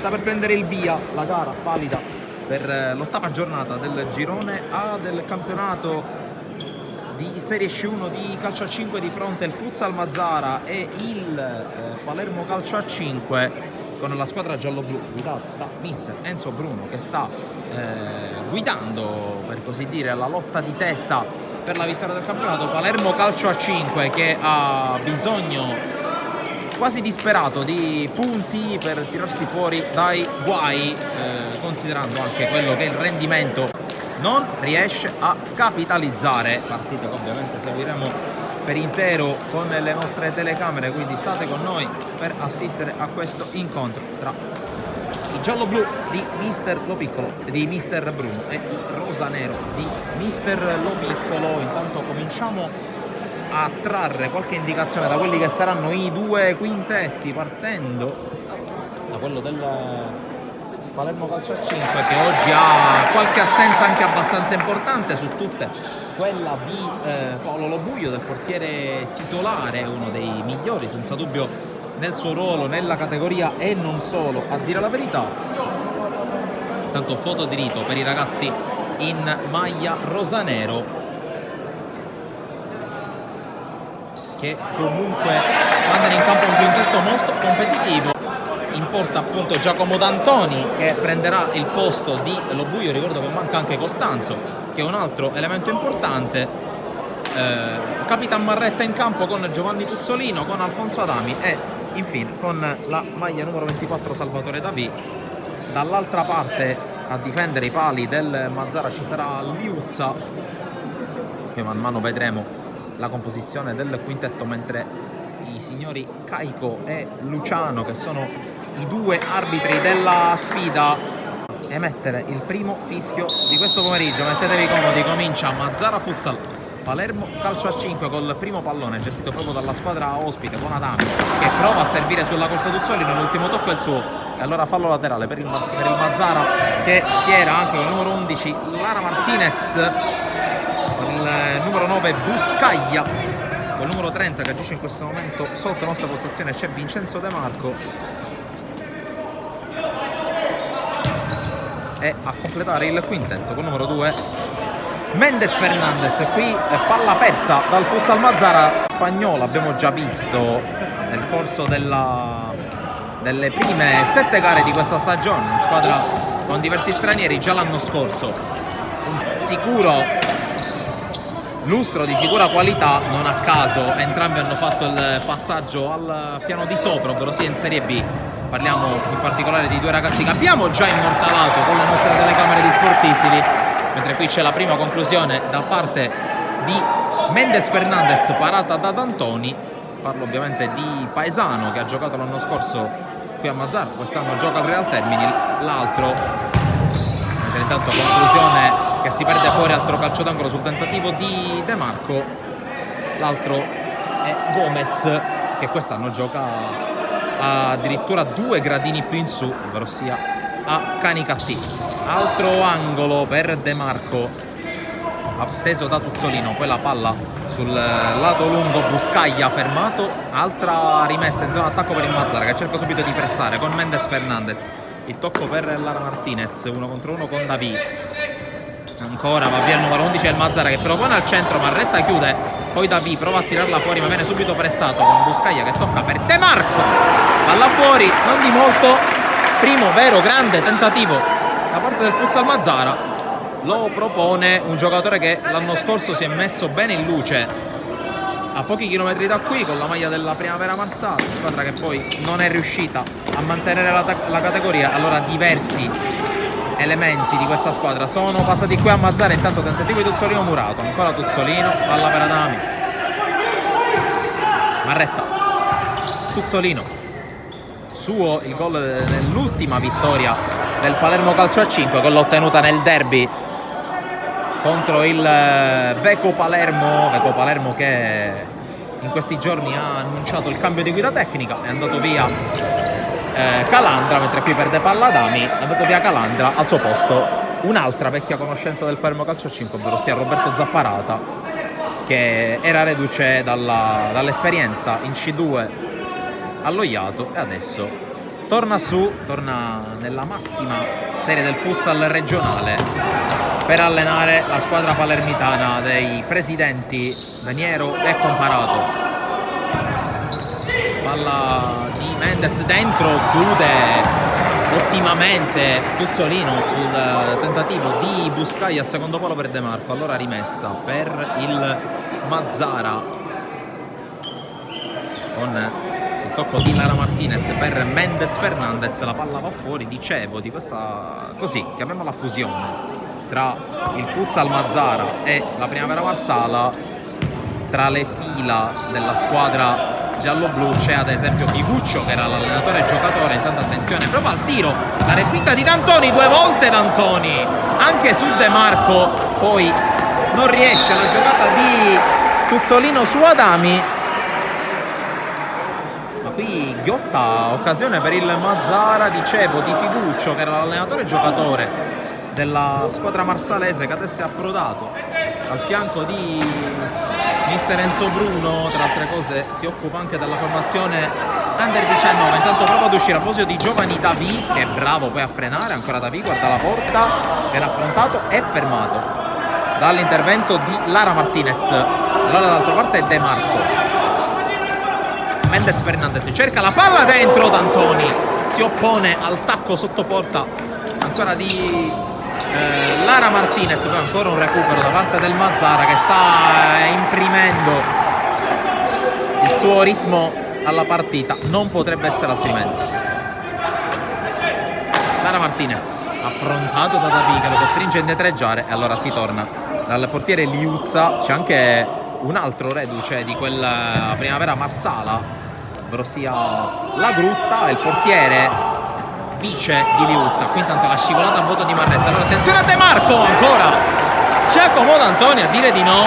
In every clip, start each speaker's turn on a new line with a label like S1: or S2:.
S1: sta per prendere il via la gara valida per l'ottava giornata del girone A del campionato di Serie C1 di calcio a 5. Di fronte il Futsal Mazara e il Palermo Calcio a 5, con la squadra giallo-blu guidata da mister Enzo Bruno, che sta guidando, per così dire, la lotta di testa per la vittoria del campionato. Palermo Calcio a 5 che ha bisogno quasi disperato di punti per tirarsi fuori dai guai, considerando anche quello che il rendimento non riesce a capitalizzare. Partite che ovviamente seguiremo per intero con le nostre telecamere, quindi state con noi per assistere a questo incontro tra i giallo-blu di mister Lopiccolo, di mister Bruno, e i rosanero di mister Lopiccolo. Intanto cominciamo a trarre qualche indicazione da quelli che saranno i due quintetti, partendo da quello del Palermo Calcio a 5, che oggi ha qualche assenza anche abbastanza importante su tutte, quella di Paolo Lobuio, del portiere titolare, uno dei migliori senza dubbio nel suo ruolo nella categoria e non solo, a dire la verità. Tanto foto di rito per i ragazzi in maglia rosanero, che comunque mandano in campo un quintetto molto competitivo. In porta appunto Giacomo D'Antoni, che prenderà il posto di Lobuio. Ricordo che manca anche Costanzo, che è un altro elemento importante. Capitan Marretta in campo con Giovanni Tuzzolino, con Alfonso Adami e infine con la maglia numero 24 Salvatore Davì. Dall'altra parte a difendere i pali del Mazara ci sarà Liuzza, che man mano vedremo la composizione del quintetto, mentre i signori Caico e Luciano, che sono i due arbitri della sfida, emettere il primo fischio di questo pomeriggio. Mettetevi comodi, comincia Mazara Futsal Palermo Calcio a 5 col primo pallone gestito proprio dalla squadra ospite, con Adami che prova a servire sulla corsa Tuzzolino. L'ultimo tocco è il suo, e allora fallo laterale per il Mazara, che schiera anche con il numero 11 Lara Martinez, il numero 9 Buscaglia, con il numero 30 che agisce in questo momento sotto nostra postazione c'è Vincenzo De Marco, e a completare il quintetto con il numero 2 Mendes Fernandez. Qui palla persa dal Futsal Mazara spagnolo, abbiamo già visto nel corso delle prime 7 gare di questa stagione, una squadra con diversi stranieri. Già l'anno scorso un sicuro lustro di sicura qualità, non a caso entrambi hanno fatto il passaggio al piano di sopra, ovvero sia in Serie B. Parliamo in particolare di due ragazzi che abbiamo già immortalato con le nostre telecamere di Sportissimi, mentre qui c'è la prima conclusione da parte di Mendes Fernandez, parata da D'Antoni. Parlo ovviamente di Paesano, che ha giocato l'anno scorso qui a Mazara, quest'anno gioca al Real Termini. L'altro, mentre intanto conclusione che si perde fuori, altro calcio d'angolo sul tentativo di De Marco. L'altro è Gomez, che quest'anno gioca addirittura 2 gradini più in su, ovvero sia a Canicattì. Altro angolo per De Marco, atteso da Tuzzolino, poi la palla sul lato lungo, Buscaglia fermato. Altra rimessa in zona attacco per il Mazara, che cerca subito di pressare con Mendes Fernandez. Il tocco per Lara Martinez, 1 contro 1 con Davì. Ancora va via il numero 11 del Mazara, che propone al centro, Marretta chiude, poi Davì prova a tirarla fuori ma viene subito pressato con Buscaglia, che tocca per De Marco, palla fuori, non di molto. Primo vero grande tentativo da parte del Futsal Mazara, lo propone un giocatore che l'anno scorso si è messo bene in luce a pochi chilometri da qui con la maglia della Primavera Marsala, squadra che poi non è riuscita a mantenere la categoria. Allora diversi elementi di questa squadra sono passati qui a Mazara. Intanto tentativo di Tuzzolino murato, ancora Tuzzolino, palla per Adami, Marretta, Tuzzolino, suo il gol nell'ultima vittoria del Palermo Calcio a 5, che l'ha ottenuta nel derby contro il Veco Palermo, che in questi giorni ha annunciato il cambio di guida tecnica. È andato via Calandra, mentre qui perde palla Adami. È andato via Calandra, al suo posto un'altra vecchia conoscenza del Palermo Calcio a 5, ovvero sia Roberto Zapparata, che era reduce dall'esperienza in C2 allo Iato e adesso torna nella massima serie del futsal regionale per allenare la squadra palermitana dei presidenti Daniero e Comparato. Palla di Mendes dentro, chiude ottimamente Tuzzolino sul tentativo di Buscaglia a secondo palo per De Marco. Allora rimessa per il Mazzara con il tocco di Lara Martinez per Mendes Fernandez. La palla va fuori, dicevo, di questa, così, chiamiamola fusione tra il futsal Mazzara e la Primavera Marsala. Tra le fila della squadra giallo-blu c'è ad esempio Figuccio, che era l'allenatore e giocatore. Intanto attenzione proprio al tiro, la respinta di D'Antoni, 2 volte D'Antoni anche su De Marco, poi non riesce la giocata di Tuzzolino su Adami, ma qui ghiotta occasione per il Mazzara, dicevo, di Figuccio, che era l'allenatore e giocatore della squadra marsalese, che adesso è approdato al fianco di mister Enzo Bruno. Tra altre cose si occupa anche della formazione Under 19. Intanto prova ad uscire a proposito di giovani Davi, che è bravo poi a frenare. Ancora Davi, guarda la porta, era affrontato e fermato dall'intervento di Lara Martinez. Allora dall'altra parte è De Marco. Mendes Fernandez cerca la palla dentro, D'Antoni si oppone al tacco sotto porta ancora di Lara Martinez. Poi ancora un recupero da parte del Mazzara, che sta imprimendo il suo ritmo alla partita, non potrebbe essere altrimenti. Lara Martinez affrontato da Davi, che lo costringe a indietreggiare, e allora si torna dal portiere Liuzza. C'è anche un altro reduce di quella Primavera Marsala, ovvero sia la Grutta, il portiere vice di Liuzza. Qui intanto la scivolata a voto di Marretta. Allora attenzione a De Marco, ancora ci accomoda Antoni, a dire di no.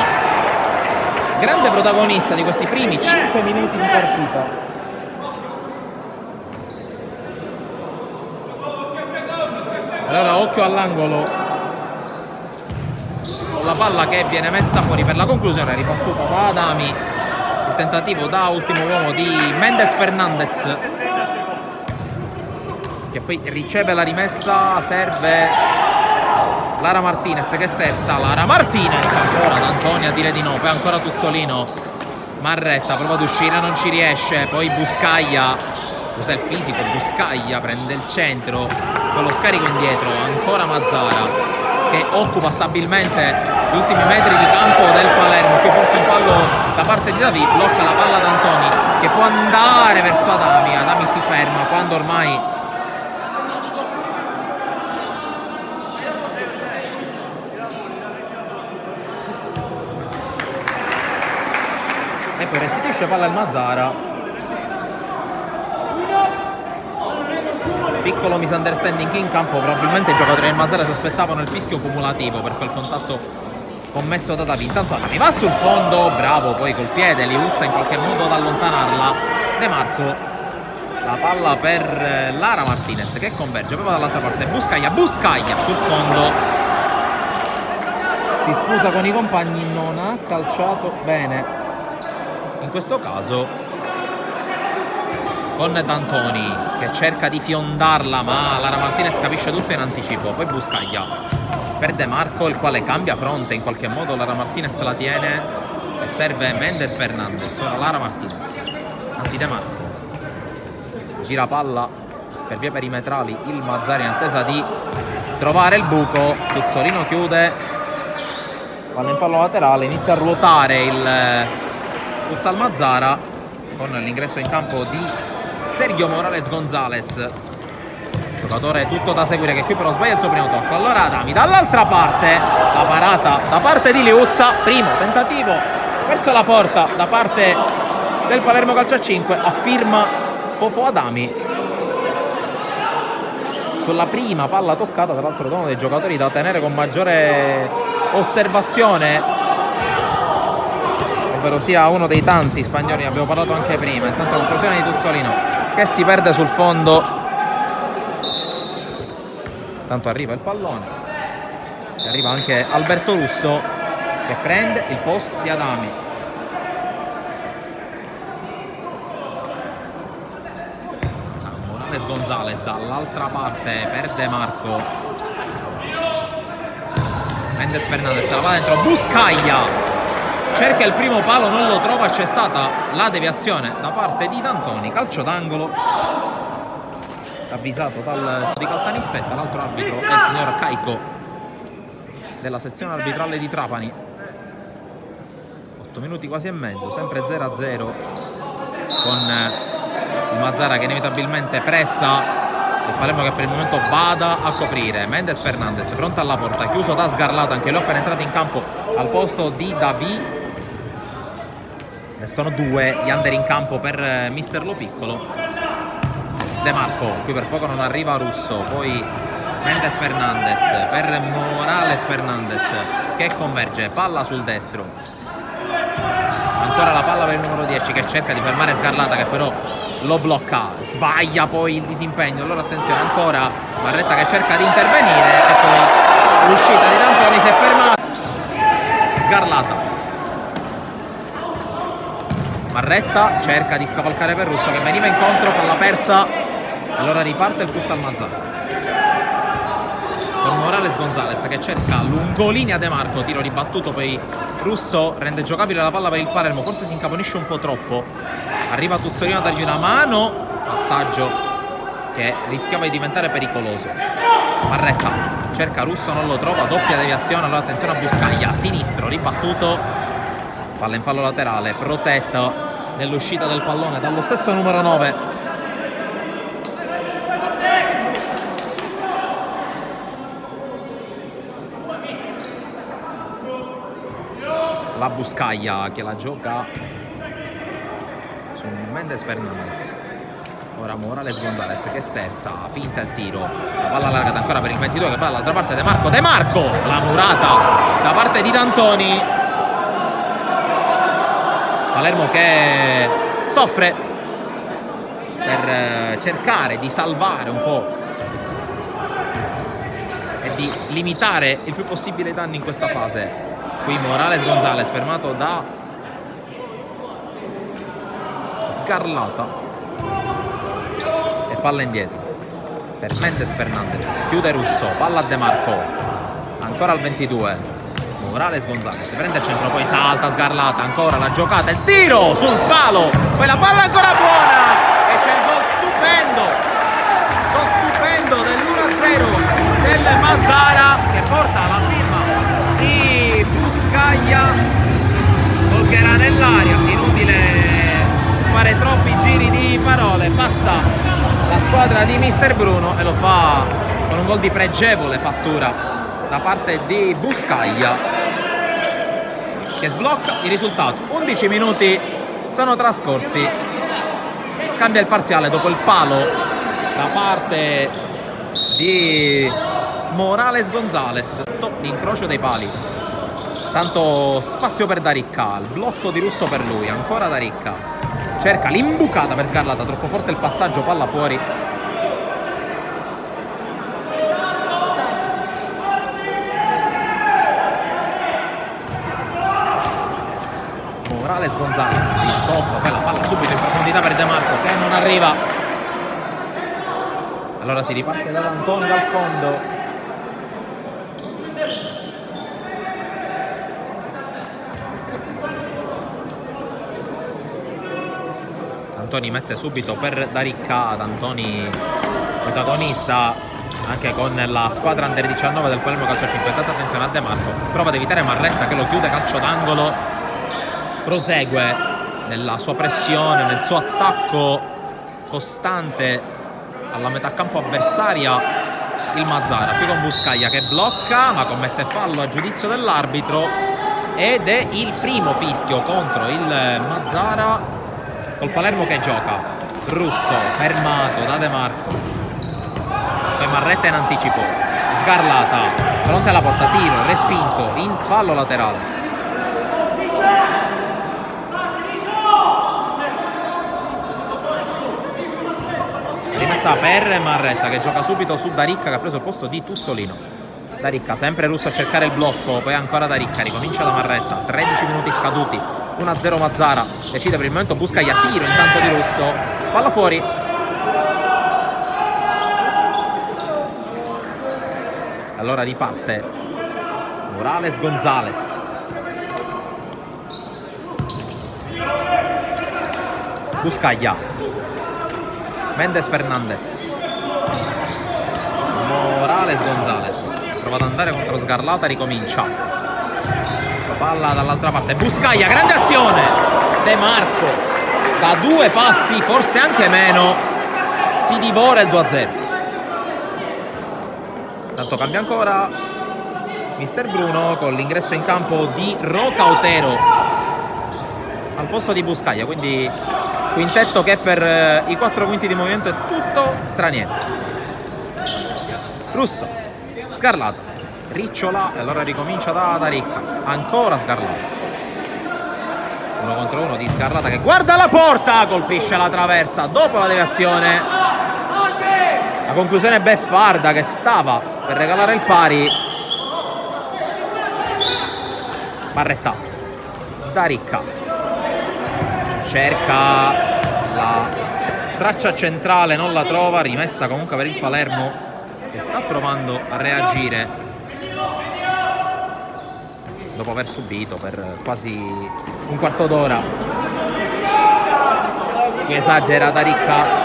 S1: Grande protagonista di questi primi 5 minuti di partita. Allora occhio all'angolo con la palla che viene messa fuori per la conclusione, ribattuta da Adami. Il tentativo da ultimo uomo di Mendes Fernandez, che poi riceve la rimessa. Serve Lara Martinez, che sterza. Lara Martinez, ancora D'Antoni, a dire di no. Poi ancora Tuzzolino. Marretta prova ad uscire, non ci riesce. Poi Buscaglia usa il fisico, Buscaglia prende il centro con lo scarico indietro. Ancora Mazzara, che occupa stabilmente gli ultimi metri di campo del Palermo. Qui forse un fallo da parte di Davi, blocca la palla D'Antoni, che può andare verso Adami. Adami si ferma quando ormai e poi restituisce palla al Mazzara. Piccolo misunderstanding in campo, probabilmente i giocatori del Mazzara si aspettavano il fischio cumulativo per quel contatto commesso da Davi. Intanto Adami va sul fondo, bravo poi col piede Liuzza in qualche modo ad allontanarla. De Marco, la palla per Lara Martinez, che converge proprio dall'altra parte. Buscaglia sul fondo, si scusa con i compagni, non ha calciato bene in questo caso, con D'Antoni che cerca di fiondarla, ma Lara Martinez capisce tutto in anticipo. Poi Buscaglia per De Marco, il quale cambia fronte in qualche modo. Lara Martinez la tiene e serve Mendes Fernandez. Ora Lara Martinez, anzi De Marco, gira palla per vie perimetrali il Mazzara in attesa di trovare il buco. Tuzzolino chiude, palla in fallo laterale, inizia a ruotare il futsal Mazzara con l'ingresso in campo di Sergio Morales Gonzalez, giocatore tutto da seguire, che qui però sbaglia il suo primo tocco. Allora Adami dall'altra parte, la parata da parte di Liuzza, primo tentativo verso la porta da parte del Palermo Calcio a 5 a firma Fofo Adami. Sulla prima palla toccata, tra l'altro uno dei giocatori da tenere con maggiore osservazione, ovvero sia uno dei tanti spagnoli, abbiamo parlato anche prima. Intanto conclusione di Tuzzolino che si perde sul fondo. Tanto arriva il pallone e arriva anche Alberto Russo, che prende il post di Adami. Zamora Morales Gonzalez dall'altra parte per De Marco. Mendes Fernandez la va dentro, Buscaglia cerca il primo palo, non lo trova, c'è stata la deviazione da parte di D'Antoni, calcio d'angolo avvisato dal di Caltanissetta. L'altro arbitro è il signor Caico della sezione arbitrale di Trapani. 8 minuti quasi e mezzo, sempre 0-0 con il Mazzara che inevitabilmente pressa e faremo che per il momento vada a coprire. Mendes Fernandez pronto alla porta, chiuso da Sgarlata, anche lui appena entrato in campo al posto di Davi. Restano 2 gli under in campo per Mister Lo Piccolo. De Marco, qui per poco non arriva Russo, poi Mendes Fernandez per Morales Fernandez che converge, palla sul destro. Ancora la palla per il numero 10 che cerca di fermare Sgarlata, che però lo blocca, sbaglia poi il disimpegno. Allora attenzione, ancora Marretta che cerca di intervenire e poi l'uscita di D'Antoni si è fermata. Sgarlata, Marretta cerca di scavalcare per Russo che veniva incontro, palla persa. Allora riparte il futsal Mazzara con Morales Gonzalez che cerca lungolinea De Marco, tiro ribattuto, poi Russo rende giocabile la palla per il Palermo, forse si incaponisce un po' troppo, arriva Tuzzolino a dargli una mano, passaggio che rischiava di diventare pericoloso. Marretta cerca Russo, non lo trova, doppia deviazione. Allora attenzione a Buscaglia, sinistro ribattuto, palla in fallo laterale, protetta nell'uscita del pallone dallo stesso numero 9. La Buscaglia che la gioca su Mendes Fernandez. Ora Morales Gonzalez che sterza, finta il tiro, la palla allargata ancora per il 22 che va dall'altra parte. De Marco, De Marco, la murata da parte di D'Antoni. Palermo che soffre per cercare di salvare un po' e di limitare il più possibile i danni in questa fase. Qui Morales Gonzalez fermato da Sgarlata e palla indietro per Mendes Fernandez, chiude Russo, palla a De Marco, ancora al 22 Morales Gonzalez, prende il centro, poi salta Sgarlata, ancora la giocata, il tiro sul palo, poi la palla ancora buona e c'è il gol stupendo dell'1-0 del Mazzara che porta alla firma di Buscaglia, gol che era nell'aria, inutile fare troppi giri di parole, passa la squadra di Mister Bruno e lo fa con un gol di pregevole fattura da parte di Buscaglia che sblocca il risultato. 11 minuti sono trascorsi, cambia il parziale dopo il palo da parte di Morales Gonzalez, l'incrocio dei pali, tanto spazio per Daricca, il blocco di Russo per lui, ancora Daricca, cerca l'imbucata per Sgarlata, troppo forte il passaggio, palla fuori. Morales Gonzalez, si tocca, poi la palla subito in profondità per De Marco che non arriva. Allora si riparte da D'Antoni dal fondo. D'Antoni mette subito per Daricca, D'Antoni protagonista anche con la squadra under 19 del Palermo Calcio 50. Attenzione a De Marco, prova ad evitare Marretta che lo chiude, calcio d'angolo, prosegue nella sua pressione, nel suo attacco costante alla metà campo avversaria il Mazzara, qui con Buscaglia che blocca ma commette fallo a giudizio dell'arbitro ed è il primo fischio contro il Mazzara col Palermo che gioca. Russo fermato da De Marco, poi Marretta in anticipo, Sgarlata fronte alla porta, tiro respinto in fallo laterale. Rimessa per Marretta che gioca subito su Daricca che ha preso il posto di Tuzzolino. Daricca, sempre Russo a cercare il blocco, poi ancora Daricca, ricomincia da Marretta, 13 minuti scaduti, 1-0 Mazzara, decide per il momento Buscaglia, tiro intanto di Russo, palla fuori. Allora riparte Morales Gonzalez. Buscaglia. Mendes Fernandez. Morales Gonzalez. Prova ad andare contro Sgarlata, ricomincia. Palla dall'altra parte. Buscaglia, grande azione. De Marco. Da 2 passi, forse anche meno, si divora il 2-0. Tanto cambia ancora Mister Bruno con l'ingresso in campo di Roca Otero al posto di Buscaglia, quindi quintetto che per i 4 quinti di movimento è tutto straniero. Russo, Sgarlata, Ricciola, e allora ricomincia da Ricca, ancora Sgarlata. 1 contro 1 di Sgarlata che guarda la porta, colpisce la traversa dopo la deviazione. La conclusione beffarda che stava per regalare il pari. Barretta, da Ricca, cerca la traccia centrale, non la trova, rimessa comunque per il Palermo che sta provando a reagire dopo aver subito per quasi un quarto d'ora. Qui esagera da Ricca.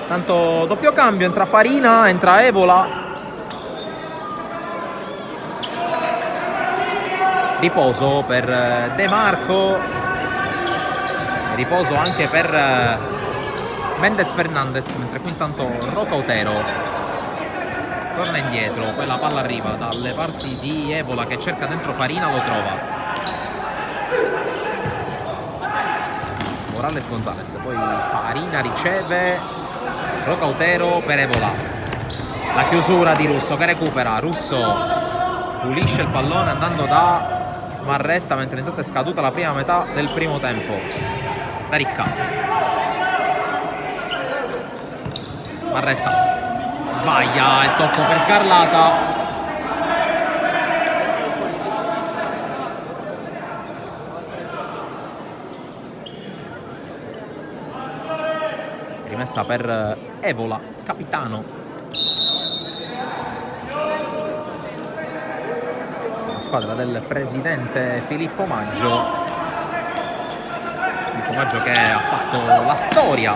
S1: Tanto doppio cambio, entra Farina, entra Evola. Riposo per De Marco, riposo anche per Mendes Fernandez, mentre qui intanto Roca Otero torna indietro, poi la palla arriva dalle parti di Evola che cerca dentro Farina, lo trova. Morales Gonzalez, poi Farina riceve, Roca Otero per Evola. La chiusura di Russo che recupera, Russo pulisce il pallone andando da Marretta, mentre intanto è scaduta la prima metà del primo tempo. Da Ricca. Marretta sbaglia il tocco per Sgarlata. Rimessa per Evola, capitano. Squadra del presidente Filippo Maggio che ha fatto la storia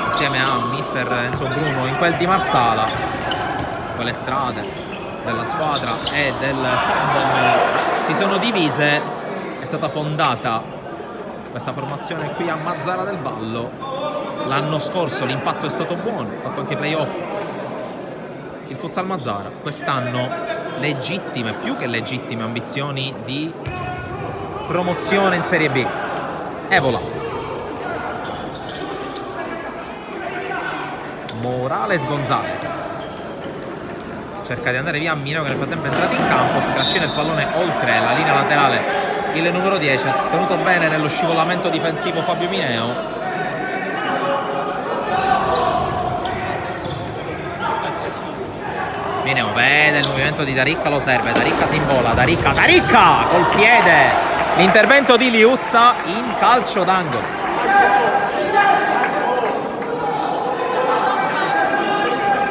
S1: insieme a mister Enzo Bruno in quel di Marsala. Quelle strade della squadra e del tandem si sono divise. È stata fondata questa formazione qui a Mazzara del Vallo l'anno scorso, l'impatto è stato buono, ha fatto anche i playoff il Futsal Mazzara. Quest'anno legittime, più che legittime ambizioni di promozione in Serie B. Evola, Morales Gonzalez cerca di andare via Mino che nel frattempo è entrato in campo, si trascina il pallone oltre la linea laterale. Il numero 10 ha tenuto bene nello scivolamento difensivo Fabio Mineo. Mineo vede il movimento di Daricca, lo serve, Daricca si invola, Daricca col piede, l'intervento di Liuzza in calcio d'angolo.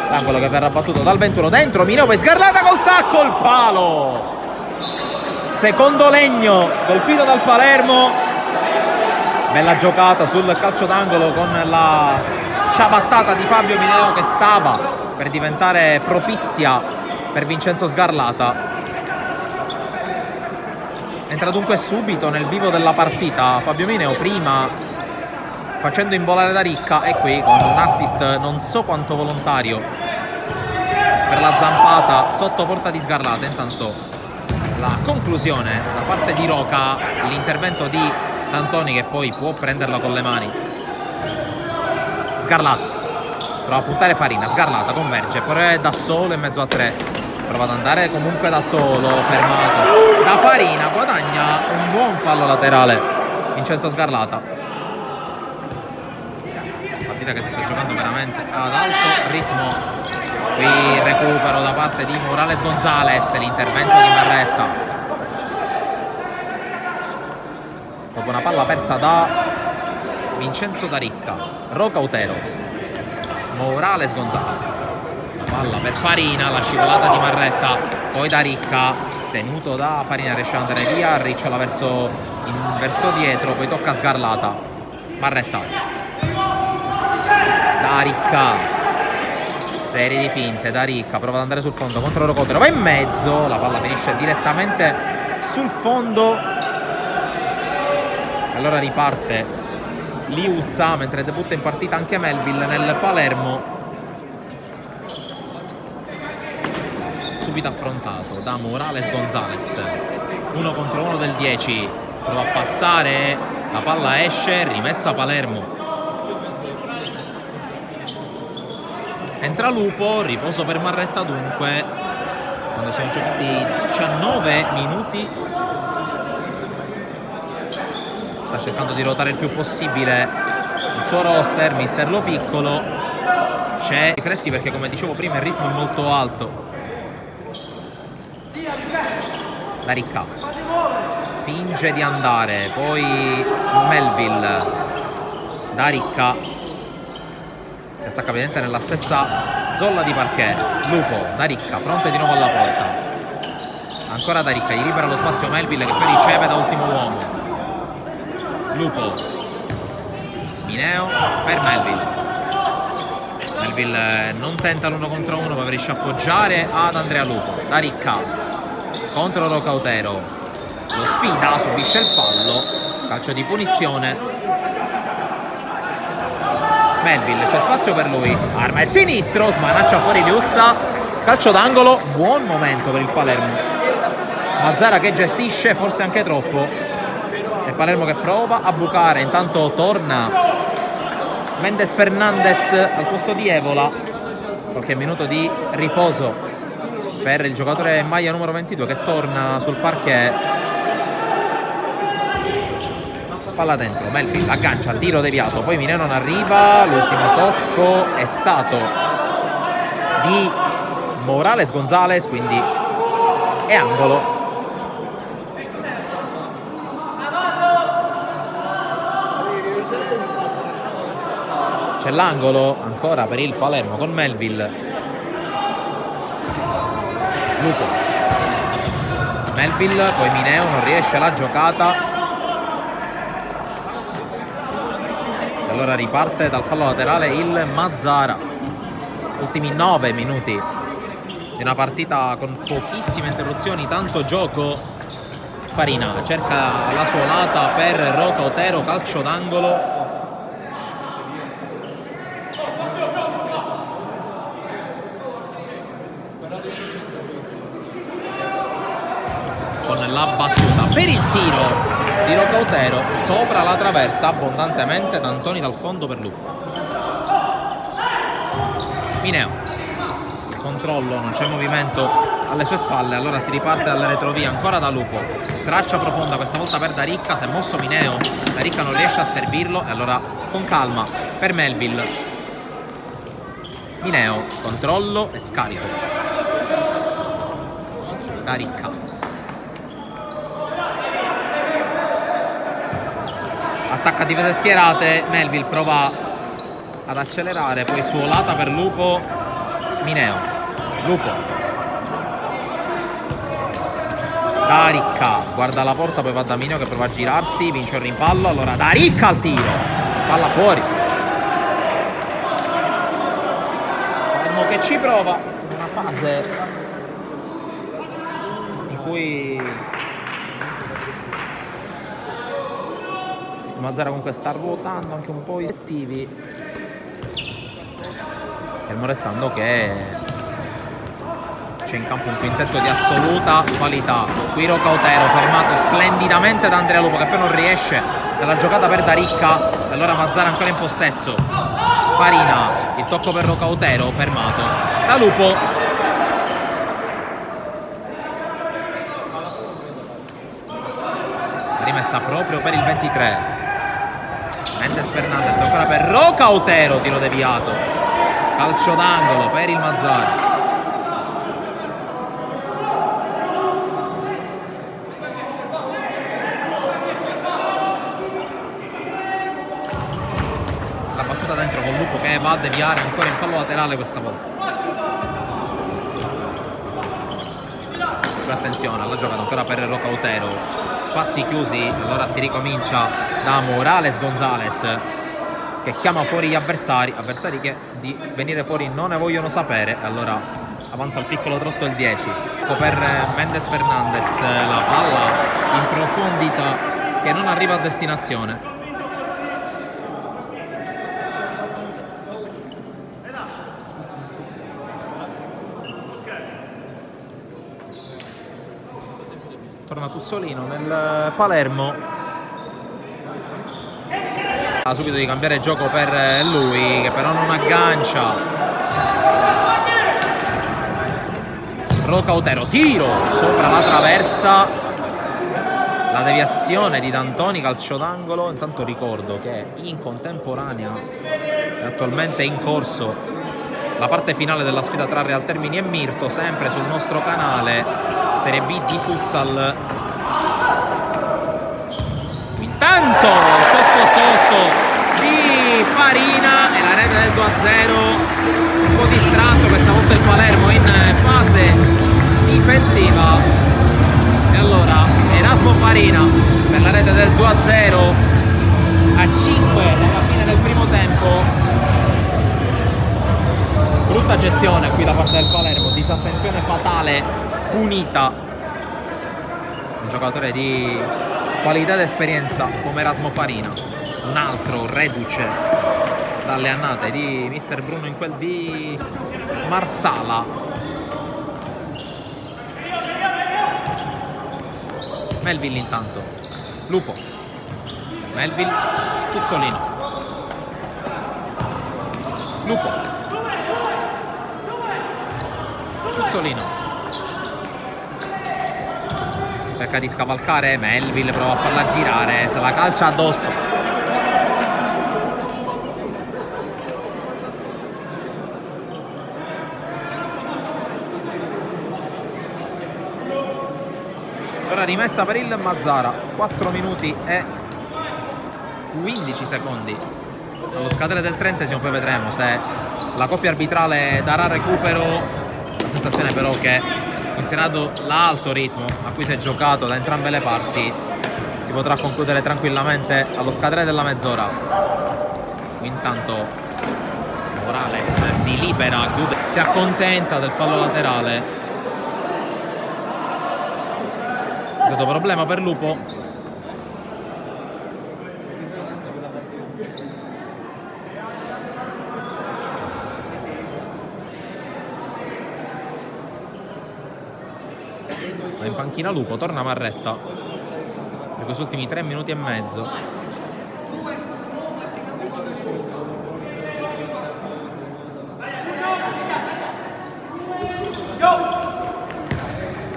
S1: L'angolo che verrà battuto dal 21 dentro, Mineo poi Sgarlata col tacco, il palo. Secondo legno colpito dal Palermo. Bella giocata sul calcio d'angolo con la ciabattata di Fabio Mineo che stava per diventare propizia per Vincenzo Sgarlata. Entra dunque subito nel vivo della partita Fabio Mineo, prima facendo involare da Ricca e qui con un assist non so quanto volontario per la zampata sotto porta di Sgarlata. Intanto la conclusione da parte di Roca, l'intervento di D'Antoni che poi può prenderla con le mani. Sgarlata prova a puntare Farina, Sgarlata converge, però è da solo in mezzo a 3. Prova ad andare comunque da solo, fermato da Farina, guadagna un buon fallo laterale Vincenzo Sgarlata. Partita che si sta giocando veramente ad alto ritmo. Qui recupero da parte di Morales Gonzalez, l'intervento di Marretta. Dopo una palla persa da Vincenzo Daricca, Roca Otero, Morales Gonzalez, Palla per Farina, la scivolata di Marretta, poi da Ricca, tenuto da Farina, riesce ad andare via, ricciola verso dietro, poi tocca Sgarlata. Marretta, da Ricca, serie di finte, da Ricca, prova ad andare sul fondo contro Rocotero, va in mezzo, la palla finisce direttamente sul fondo. Allora riparte Liuzza, mentre debutta in partita anche Melville nel Palermo. Subito affrontato da Morales Gonzalez, 1 contro 1 del 10, prova a passare, la palla esce, rimessa Palermo, entra Lupo, riposo per Marretta dunque, quando sono giocati 19 minuti, sta cercando di ruotare il più possibile il suo roster, mister Lo Piccolo, c'è i freschi perché come dicevo prima il ritmo è molto alto. Da Ricca finge di andare, poi Melville, da Ricca si attacca evidente nella stessa zolla di parquet. Lupo, da Ricca, fronte di nuovo alla porta, ancora da Ricca, gli libera lo spazio Melville che poi riceve da ultimo uomo. Lupo, Mineo per Melville. Melville non tenta l'1 contro 1 ma riesce a appoggiare ad Andrea Lupo. Da Ricca contro Rocautero, lo sfida, subisce il fallo, calcio di punizione. Melville, c'è spazio per lui, arma il sinistro, smanaccia fuori Liuzza, calcio d'angolo, buon momento per il Palermo. Mazzara che gestisce, forse anche troppo, e Palermo che prova a bucare, intanto torna Mendes Fernandez al posto di Evola, qualche minuto di riposo per il giocatore in maglia numero 22 che torna sul parquet. Palla dentro, Melville aggancia, tiro deviato, poi Mineo non arriva, l'ultimo tocco è stato di Morales Gonzalez, quindi è angolo. C'è l'angolo ancora per il Palermo con Melville. Lupo, Melville, poi Mineo non riesce la giocata, e allora riparte dal fallo laterale il Mazzara. Ultimi 9 minuti di una partita con pochissime interruzioni, tanto gioco. Farina cerca la sua lata per Rocautero, calcio d'angolo. Con la battuta per il tiro di Rocautero sopra la traversa abbondantemente da Antoni dal fondo per Lupo. Mineo, il controllo, non c'è movimento alle sue spalle, allora si riparte dalla retrovia ancora da Lupo, traccia profonda questa volta per Da Ricca, si è mosso Mineo, Da Ricca non riesce a servirlo e allora con calma per Melville. Mineo, controllo e scarico. Da Ricca, attacca difese schierate, Melville prova ad accelerare, poi suolata per Lupo. Mineo, Lupo, Da Ricca, guarda la porta, poi va da Mineo che prova a girarsi, vince il rimpallo, allora Da Ricca al tiro, palla fuori. Palermo che ci prova, una fase in cui Mazzara comunque sta ruotando anche un po' i attivi, fermo restando che c'è in campo un quintetto di assoluta qualità. Qui Rocautero fermato splendidamente da Andrea Lupo che poi non riesce nella giocata per Da Ricca, e allora Mazzara ancora in possesso. Farina, il tocco per Rocautero, fermato da Lupo. Rimessa proprio per il 23. Mendes Fernandez ancora per Rocautero, tiro deviato, calcio d'angolo per il Mazzara. La battuta dentro con Lupo che va a deviare ancora in fallo laterale questa volta. massima attenzione alla giocata ancora per Rocautero, spazi chiusi, allora si ricomincia da Morales Gonzalez che chiama fuori gli avversari che di venire fuori non ne vogliono sapere, allora avanza il piccolo trotto il 10. Ecco per Mendes Fernandez la palla in profondità che non arriva a destinazione. Torna Tuzzolino nel Palermo, ha subito di cambiare gioco per lui che però non aggancia. Rocautero, tiro sopra la traversa, la deviazione di D'Antoni, calcio d'angolo. Intanto ricordo che in contemporanea è attualmente in corso la parte finale della sfida tra Real Termini e Mirto, sempre sul nostro canale Serie B di futsal. Intanto sotto di Farina e la rete del 2-0, un po' distratto questa volta il Palermo in fase difensiva, e allora Erasmo Farina per la rete del 2-0 a 5 alla fine del primo tempo. Brutta gestione qui da parte del Palermo, disattenzione fatale punita. Un giocatore di qualità ed esperienza come Erasmo Farina, un altro reduce dalle annate di mister Bruno in quel di Marsala. Melville intanto, Lupo, Melville, Tuzzolino, Lupo, Tuzzolino, cerca di scavalcare Melville, prova a farla girare, se la calcia addosso. Ora rimessa per il Mazzara, 4 minuti e 15 secondi allo scadere del 30esimo, poi vedremo se la coppia arbitrale darà recupero. La sensazione però che considerato l'alto ritmo a cui si è giocato da entrambe le parti, si potrà concludere tranquillamente allo scadere della mezz'ora. Intanto Morales si libera, chiude, si accontenta del fallo laterale. Questo problema per Lupo. Va in panchina Lupo, torna Marretta per questi ultimi 3 minuti e mezzo.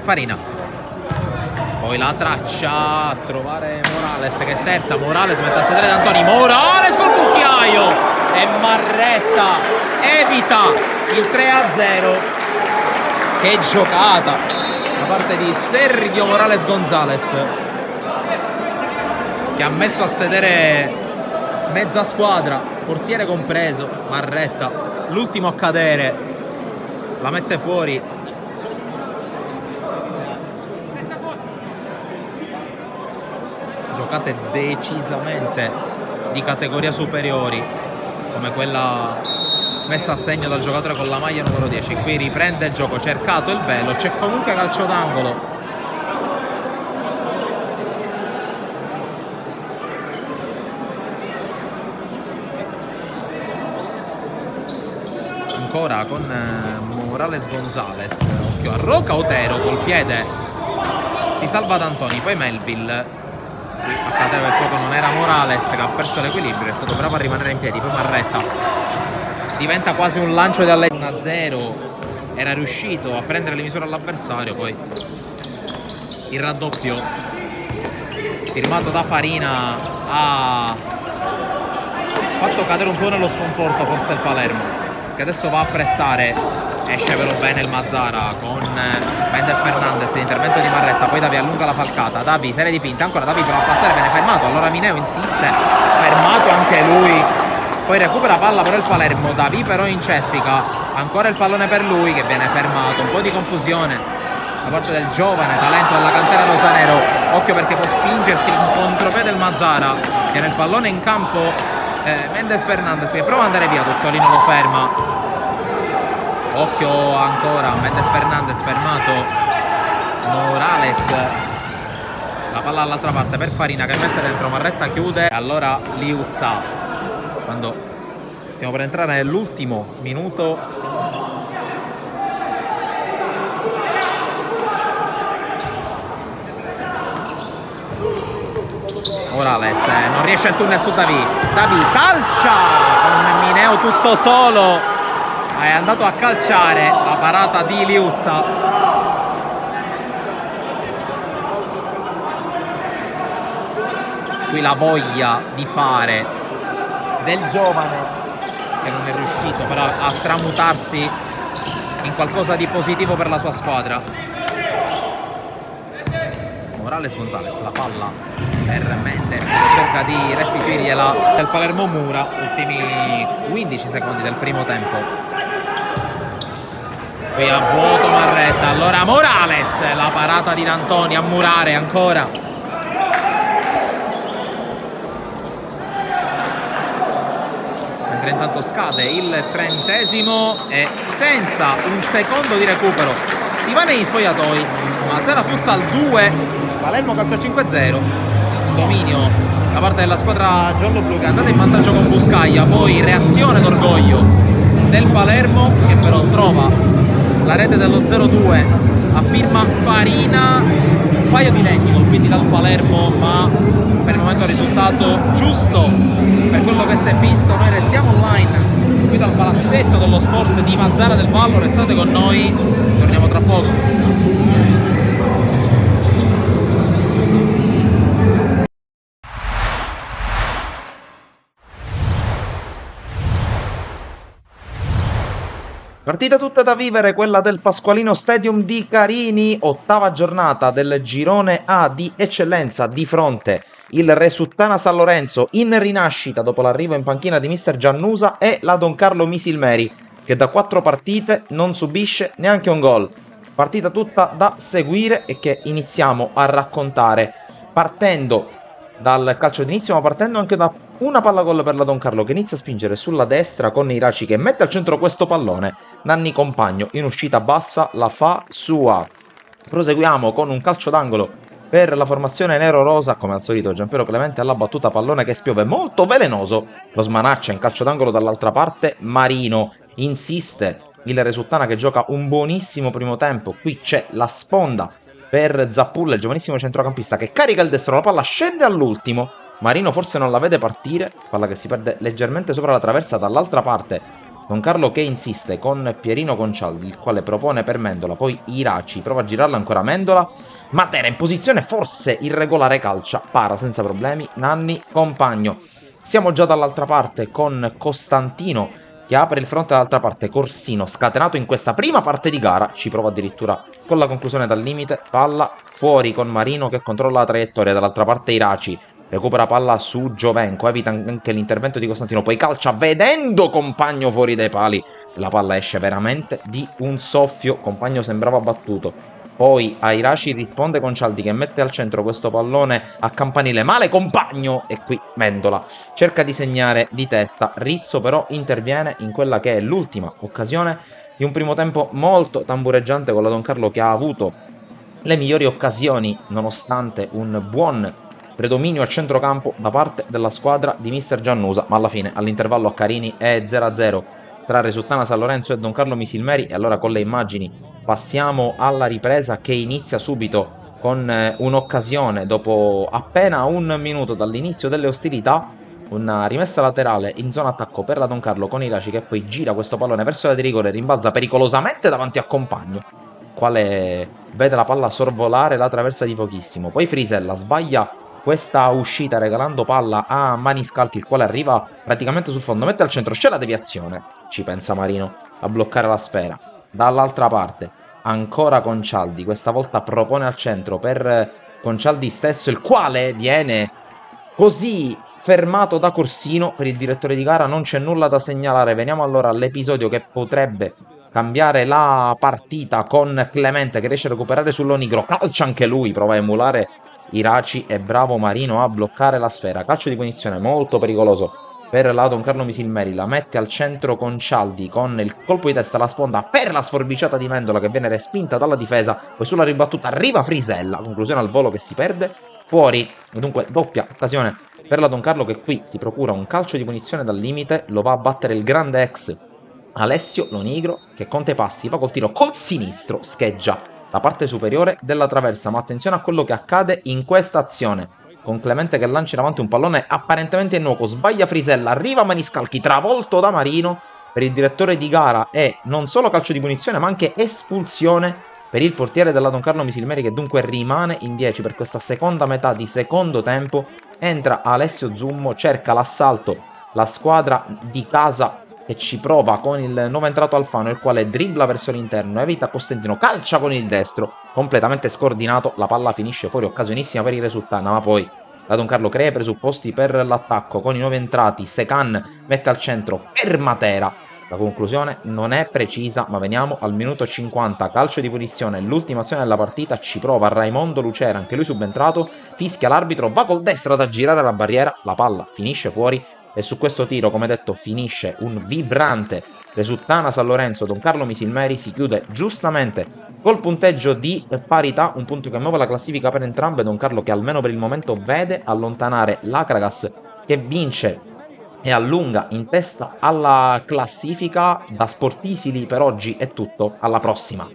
S1: Farina, poi la traccia a trovare Morales che sterza, Morales mette a sedere D'Antoni, Morales col cucchiaio e Marretta evita il 3-0. Che giocata da parte di Sergio Morales Gonzalez, che ha messo a sedere mezza squadra, portiere compreso. Marretta, l'ultimo a cadere, la mette fuori. Giocate decisamente di categoria superiori, come quella messa a segno dal giocatore con la maglia numero 10. Qui riprende il gioco, cercato il velo, c'è comunque calcio d'angolo. Ancora con Morales Gonzalez, occhio a Rocautero col piede, si salva D'Antoni, poi Melville. A cadere per poco non era Morales, che ha perso l'equilibrio, è stato bravo a rimanere in piedi. Poi Marretta, diventa quasi un lancio di allegro. 1-0, era riuscito a prendere le misure all'avversario, poi il raddoppio firmato da Farina ha fatto cadere un po' nello sconforto forse il Palermo, che adesso va a pressare. Esce però bene il Mazzara con Mendes Fernandez, l'intervento di Marretta, poi Davi allunga la falcata, Davi serie di finta, ancora Davi prova a passare, viene fermato, allora Mineo insiste, fermato anche lui, poi recupera palla però il Palermo, Davi però incespica, ancora il pallone per lui che viene fermato, un po' di confusione da parte del giovane talento della cantera rosanero. Occhio perché può spingersi in contropiede del Mazzara, che nel pallone in campo Mendes Fernandez che prova ad andare via, Tuzzolino lo ferma. Occhio ancora, Mendes Fernandez fermato, Morales, la palla all'altra parte per Farina che mette dentro, Marretta chiude e allora Liuzza, quando stiamo per entrare nell'ultimo minuto. Morales non riesce il tunnel su Davi calcia con Mineo tutto solo, è andato a calciare, la parata di Liuzza. Qui la voglia di fare del giovane che non è riuscito però a tramutarsi in qualcosa di positivo per la sua squadra. Morales Gonzalez, la palla per Mendes che cerca di restituirgliela del Palermo Mura, ultimi 15 secondi del primo tempo. Qui a vuoto Marretta, allora Morales, la parata di D'Antoni a murare ancora. Mentre intanto scade il 30° e senza un secondo di recupero si va negli spogliatoi. Mazzara Futsal 2, Palermo calcio 5-0. Dominio da parte della squadra giallo-blu che è andata in vantaggio con Buscaglia, poi reazione d'orgoglio del Palermo che però trova la rete dello 0-2 a firma Farina, un paio di netti colpiti dal Palermo ma per il momento il risultato giusto per quello che si è visto. Noi restiamo online qui dal palazzetto dello sport di Mazzara del Vallo, restate con noi, torniamo tra poco.
S2: Partita tutta da vivere, quella del Pasqualino Stadium di Carini, ottava giornata del girone A di eccellenza, di fronte il Resuttana San Lorenzo in rinascita dopo l'arrivo in panchina di mister Giannusa e la Don Carlo Misilmeri che da 4 partite non subisce neanche un gol. Partita tutta da seguire e che iniziamo a raccontare partendo dal calcio d'inizio ma partendo anche da una palla gol per la Don Carlo che inizia a spingere sulla destra con Iraci che mette al centro questo pallone. Nanni Compagno in uscita bassa la fa sua. Proseguiamo con un calcio d'angolo per la formazione nero-rosa, come al solito Giampiero Clemente alla battuta, pallone che spiove molto velenoso, lo smanaccia in calcio d'angolo dall'altra parte Marino, insiste il Resuttana che gioca un buonissimo primo tempo, qui c'è la sponda per Zappulla, il giovanissimo centrocampista che carica il destro, la palla scende all'ultimo, Marino forse non la vede partire, palla che si perde leggermente sopra la traversa dall'altra parte. Don Carlo che insiste con Pierino Concialdi, il quale propone per Mendola, poi Iraci, prova a girarla ancora Mendola, Matera in posizione forse irregolare, calcia, para senza problemi, Nanni Compagno. Siamo già dall'altra parte con Costantino che apre il fronte dall'altra parte, Corsino scatenato in questa prima parte di gara, ci prova addirittura con la conclusione dal limite, palla fuori con Marino che controlla la traiettoria, dall'altra parte Iraci. Recupera palla su Giovenco, evita anche l'intervento di Costantino, poi calcia vedendo Compagno fuori dai pali. La palla esce veramente di un soffio, Compagno sembrava battuto. Poi a Iraci risponde Concialdi che mette al centro questo pallone a campanile, male Compagno e qui Mendola cerca di segnare di testa. Rizzo però interviene in quella che è l'ultima occasione di un primo tempo molto tambureggiante con la Don Carlo che ha avuto le migliori occasioni nonostante un buon predominio a centrocampo da parte della squadra di mister Giannusa, ma alla fine all'intervallo a Carini è 0-0 tra Resuttana San Lorenzo e Don Carlo Misilmeri. E allora con le immagini passiamo alla ripresa che inizia subito con un'occasione dopo appena un minuto dall'inizio delle ostilità, una rimessa laterale in zona attacco per la Don Carlo con Iraci che poi gira questo pallone verso la di rigore e rimbalza pericolosamente davanti a Compagno, quale vede la palla sorvolare la traversa di pochissimo. Poi Frisella sbaglia questa uscita regalando palla a Maniscalchi, il quale arriva praticamente sul fondo, mette al centro, c'è la deviazione, ci pensa Marino a bloccare la sfera. Dall'altra parte ancora Concialdi, questa volta propone al centro per Concialdi stesso, il quale viene così fermato da Corsino. Per il direttore di gara non c'è nulla da segnalare. Veniamo allora all'episodio che potrebbe cambiare la partita con Clemente che riesce a recuperare sull'Onigro, calcia anche lui, prova a emulare Iraci e bravo Marino a bloccare la sfera, calcio di punizione molto pericoloso per la Don Carlo Misilmeri, la mette al centro con Cialdi, con il colpo di testa alla sponda per la sforbiciata di Mendola che viene respinta dalla difesa, poi sulla ribattuta arriva Frisella, conclusione al volo che si perde, fuori, dunque doppia occasione per la Don Carlo che qui si procura un calcio di punizione dal limite, lo va a battere il grande ex Alessio Lonigro che conta i passi, va col tiro col sinistro, scheggia la parte superiore della traversa, ma attenzione a quello che accade in questa azione, con Clemente che lancia in avanti un pallone apparentemente innocuo, sbaglia Frisella, arriva Maniscalchi, travolto da Marino, per il direttore di gara è non solo calcio di punizione ma anche espulsione per il portiere della Don Carlo Misilmeri che dunque rimane in 10 per questa seconda metà di secondo tempo, entra Alessio Zummo, cerca l'assalto, la squadra di casa che ci prova con il nuovo entrato Alfano, il quale dribbla verso l'interno, evita Costantino, calcia con il destro, completamente scordinato, la palla finisce fuori, occasionissima per il Resultana, ma poi la Don Carlo crea i presupposti per l'attacco con i nuovi entrati, Secan mette al centro per Matera, la conclusione non è precisa, ma veniamo al minuto 50, calcio di punizione, l'ultima azione della partita, ci prova Raimondo Lucera, anche lui subentrato, fischia l'arbitro, va col destro ad aggirare la barriera, la palla finisce fuori, e su questo tiro, come detto, finisce un vibrante Resultana San Lorenzo. Don Carlo Misilmeri si chiude giustamente col punteggio di parità, un punto che muove la classifica per entrambe. Don Carlo che almeno per il momento vede allontanare l'Acragas che vince e allunga in testa alla classifica. Da Sportisili per oggi è tutto, alla prossima.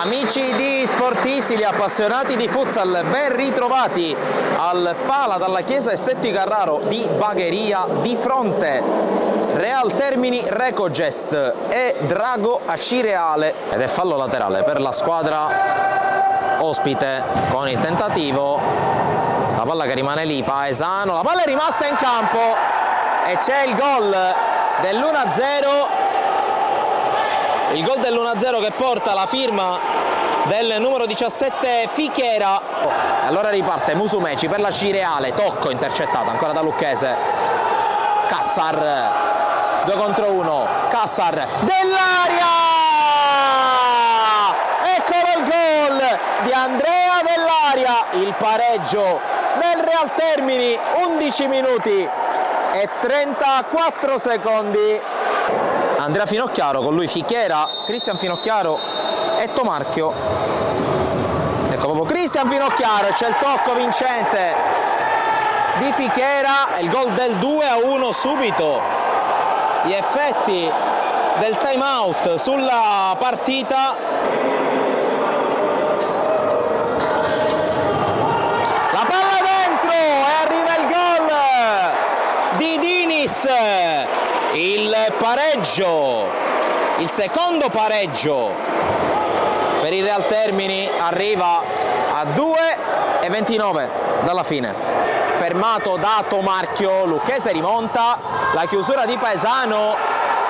S3: Amici di Sportisili, appassionati di futsal, ben ritrovati al Pala dalla Chiesa e Setti Carraro di Bagheria, di fronte Real Termini Recogest e Drago Acireale, ed è fallo laterale per la squadra ospite con il tentativo, la palla che rimane lì, Paesano, la palla è rimasta in campo e c'è il gol dell'1-0. Il gol dell'1-0 che porta la firma del numero 17 Fichera. Allora riparte Musumeci per la Cireale, tocco intercettato ancora da Lucchese. Cassar, 2 contro 1, Cassar dell'aria! Eccolo il gol di Andrea Dell'Aria, il pareggio del Real Termini, 11 minuti e 34 secondi. Andrea Finocchiaro, con lui Fichera, Cristian Finocchiaro e Tomarchio. Ecco proprio Cristian Finocchiaro, c'è il tocco vincente di Fichera e il gol del 2-1 subito. Gli effetti del time out sulla partita. La palla dentro e arriva il gol di Dinis. Il pareggio, il secondo pareggio per il Real Termini arriva a 2:29 dalla fine. Fermato da Tomarchio, Lucchese rimonta, la chiusura di Paesano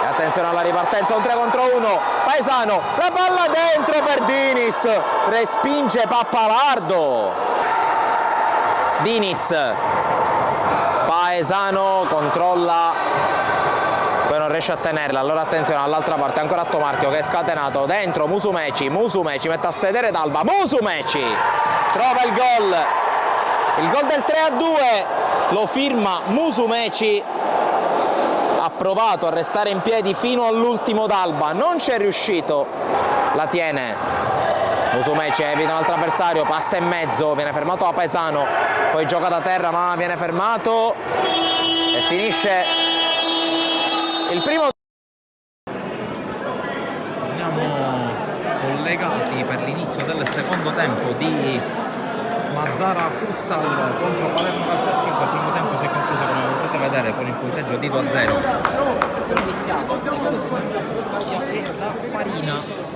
S3: e attenzione alla ripartenza, un 3 contro 1, Paesano, la palla dentro per Dinis, respinge Pappalardo. Dinis, Paesano controlla, poi non riesce a tenerla, allora attenzione all'altra parte, ancora a Tomarchio che è scatenato, dentro Musumeci mette a sedere D'Alba, Musumeci trova il gol del 3-2, lo firma Musumeci, ha provato a restare in piedi fino all'ultimo D'Alba, non ci è riuscito, la tiene Musumeci, evita un altro avversario, passa in mezzo, viene fermato da Paesano, poi gioca da terra ma viene fermato e finisce il primo.
S1: Siamo collegati per l'inizio del secondo tempo di Mazzara Futsal contro Palermo Calcio 5. Il primo tempo si è concluso, come potete vedere, con il punteggio di 2-0. È iniziato da Farina.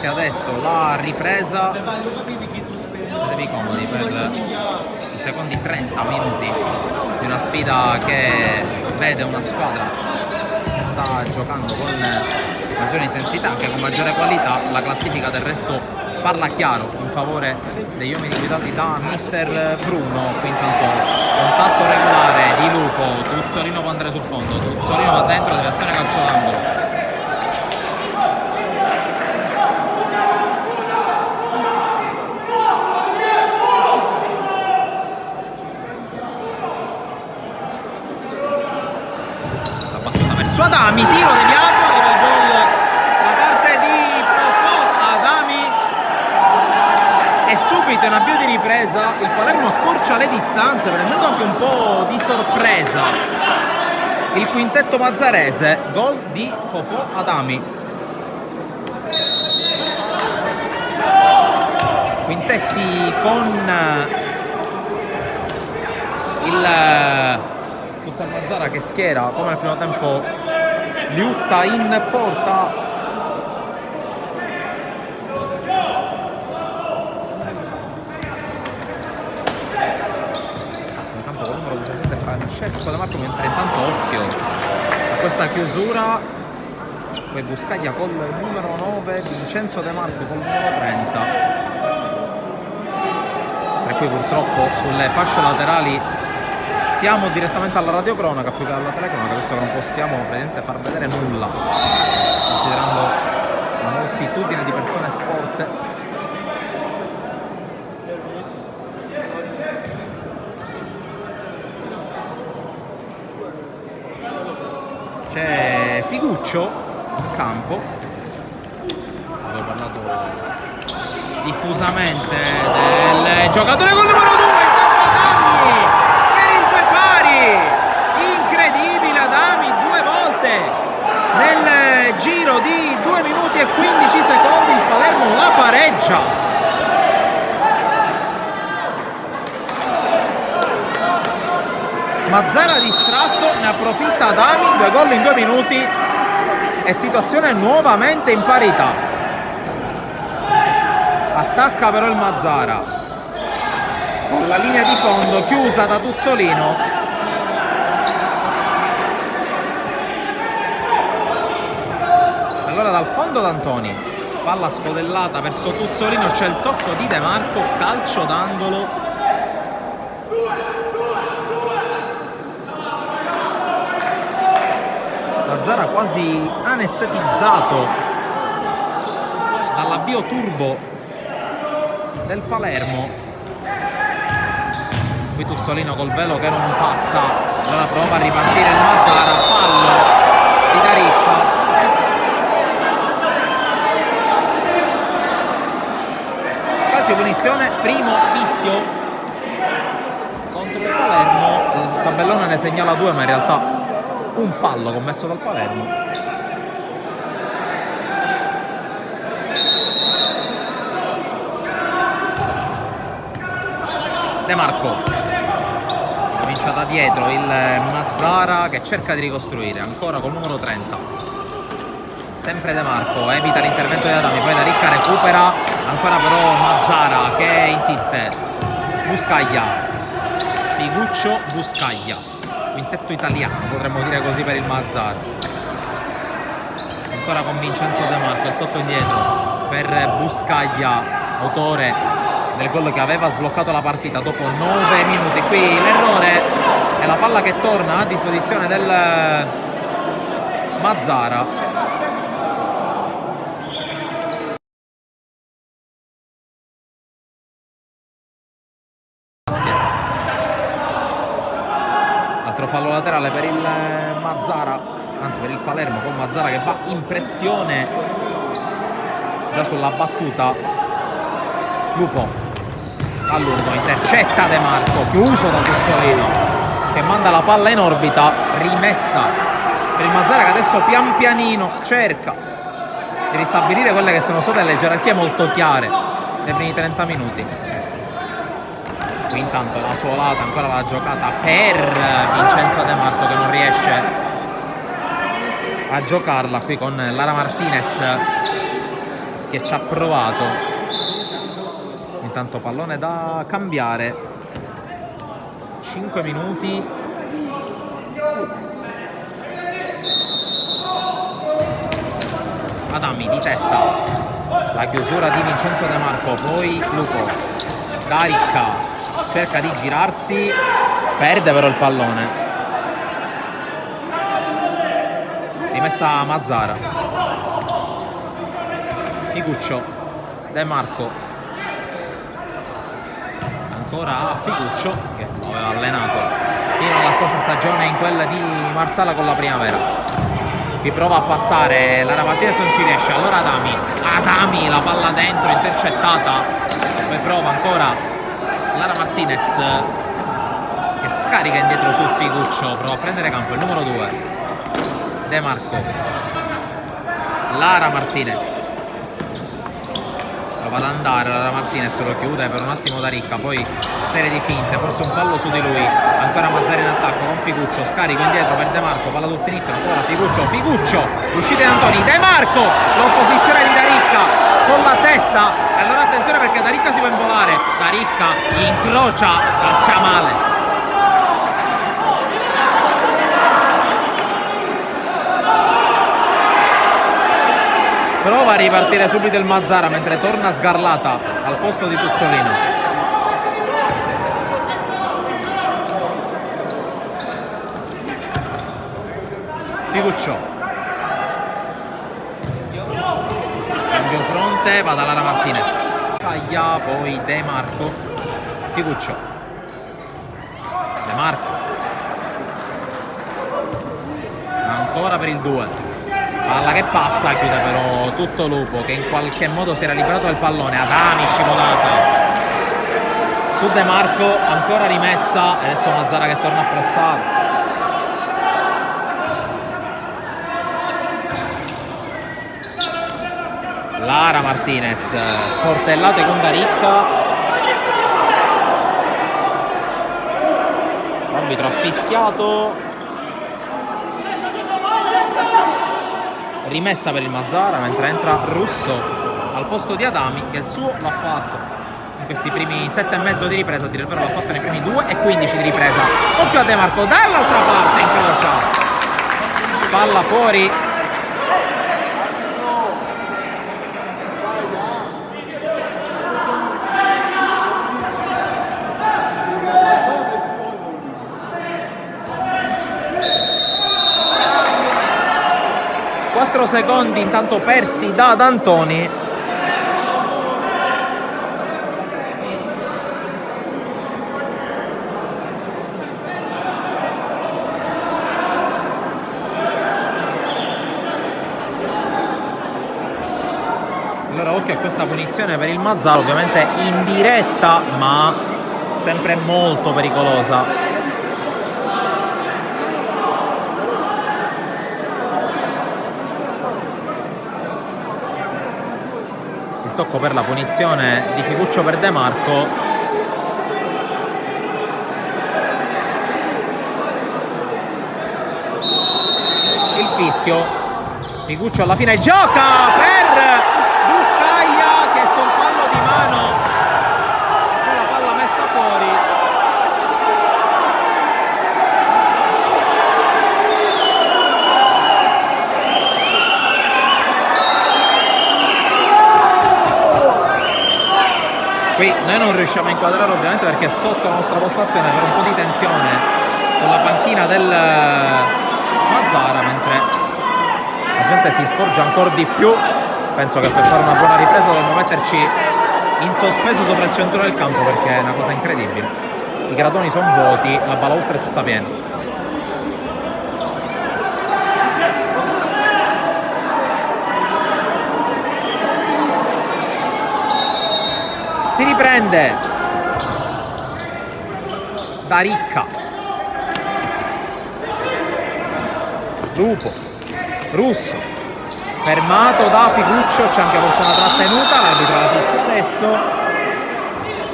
S1: giocarsi adesso la ripresa. Mettetevi comodi per i secondi 30 minuti di una sfida che vede una squadra che sta giocando con maggiore intensità, anche con maggiore qualità. La classifica del resto parla chiaro in favore degli uomini guidati da mister Bruno. Qui intanto contatto regolare di Lupo, Tuzzolino può andare sul fondo, Tuzzolino va dentro, direzione calcio d'angolo. La battuta verso Adami, tiro deviato, arriva il gol da parte di Fofò. Adami, e subito in avvio di ripresa il Palermo accorcia le distanze, prendendo anche un po' di sorpresa il quintetto mazzarese. Gol di Fofò Adami. Quintetti con il Futsal Mazzara che schiera come nel primo tempo Liutta in porta. Intanto con il numero 17 Francesco De Marco, mentre intanto occhio a questa chiusura. Poi Buscaglia col numero 9, Vincenzo De Marco col numero 30. Per cui purtroppo sulle fasce laterali siamo direttamente alla radiocronaca più che alla telecronaca, questo che non possiamo praticamente far vedere nulla, considerando la moltitudine di persone sporte. C'è Figuccio in campo, avevo parlato diffusamente del giocatore con il numero 2 per il 2 pari. Incredibile, Adami 2 volte nel giro di 2 minuti e 15 secondi il Palermo la pareggia. Mazzara distratto, ne approfitta Adami, 2 gol in 2 minuti e situazione nuovamente in parità. Attacca però il Mazzara con la linea di fondo chiusa da Tuzzolino. Allora dal fondo d'Antoni, palla scodellata verso Tuzzolino, c'è il tocco di De Marco, calcio d'angolo. Mazzara quasi anestetizzato dall'avvio turbo del Palermo. Qui Tuzzolino col velo che non passa, allora prova a ripartire il Mazzara, fallo di Taricca. Calcio di punizione, primo fischio contro il Palermo. Il tabellone ne segnala 2, ma in realtà un fallo commesso dal Palermo. De Marco comincia da dietro il Mazzara che cerca di ricostruire ancora col numero 30, sempre De Marco, evita l'intervento di Adami, poi Da Ricca recupera ancora però Mazzara che insiste. Buscaglia, Figuccio, Buscaglia, quintetto italiano potremmo dire così per il Mazzara. Ancora con Vincenzo De Marco, il tocco indietro per Buscaglia, autore del gol che aveva sbloccato la partita dopo 9 minuti. Qui l'errore è la palla che torna a disposizione del Mazzara. Altro fallo laterale per il Mazzara, anzi per il Palermo, con Mazzara che va in pressione già sulla battuta. Lupo a lungo, intercetta De Marco, chiuso da Tuzzolino che manda la palla in orbita, rimessa per il Mazzara che adesso pian pianino cerca di ristabilire quelle che sono state le gerarchie molto chiare nei primi 30 minuti. Qui intanto la suolata, ancora la giocata per Vincenzo De Marco che non riesce a giocarla qui con Lara Martinez che ci ha provato. Intanto pallone da cambiare. 5 minuti. Adami di testa, la chiusura di Vincenzo De Marco, poi Lupo, Daricca cerca di girarsi, perde però il pallone. Rimessa Mazzara, Figuccio, De Marco, ancora a Figuccio che aveva allenato fino alla scorsa stagione in quella di Marsala con la Primavera. Qui prova a passare, Lara Martinez non ci riesce, allora Adami, la palla dentro, intercettata, poi prova ancora Lara Martinez che scarica indietro su Figuccio, prova a prendere campo il numero 2, De Marco, Lara Martinez, prova ad andare, Lara Martinez lo chiude per un attimo Daricca, poi serie di finte, forse un fallo su di lui, ancora Mazzara in attacco con Figuccio, scarico indietro per De Marco, palla sul sinistro, ancora Figuccio, uscita di Antoni, De Marco, l'opposizione di Daricca con la testa, e allora attenzione perché Daricca si può involare, Daricca incrocia, calcia male. Prova a ripartire subito il Mazzara mentre torna Sgarlata al posto di Puzzolino. Figuccio, cambio fronte, va da Lara Martinez, Caglia, poi De Marco, Figuccio, De Marco, ancora per il 2, palla che passa, chiude però tutto Lupo che in qualche modo si era liberato del pallone, Adami scivolata su De Marco, ancora rimessa, e adesso Mazzara che torna a pressare. Lara Martinez, sportellate con Daricca, l'arbitro ha fischiato, rimessa per il Mazzara mentre entra Russo al posto di Adami che il suo l'ha fatto in questi primi 7,5 di ripresa, a dire il vero l'ha fatto nei primi 2,15 di ripresa. Occhio a De Marco dall'altra parte, incrocia, palla fuori. Secondi intanto persi da D'Antoni. Allora occhio a questa punizione per il Mazzara, ovviamente indiretta ma sempre molto pericolosa. Tocco per la punizione di Figuccio per De Marco. Il fischio, Figuccio alla fine gioca per Buscaglia che sto un fallo di mano con la palla messa fuori. Qui noi non riusciamo a inquadrare ovviamente perché è sotto la nostra postazione, per un po' di tensione sulla panchina del Mazzara, mentre la gente si sporge ancora di più. Penso che per fare una buona ripresa dovremmo metterci in sospeso sopra il centro del campo perché è una cosa incredibile. I gradoni sono vuoti, la balaustra è tutta piena. Si riprende Daricca, Lupo, Russo, fermato da Figuccio, c'è anche forse una trattenuta, l'arbitro la fischia adesso.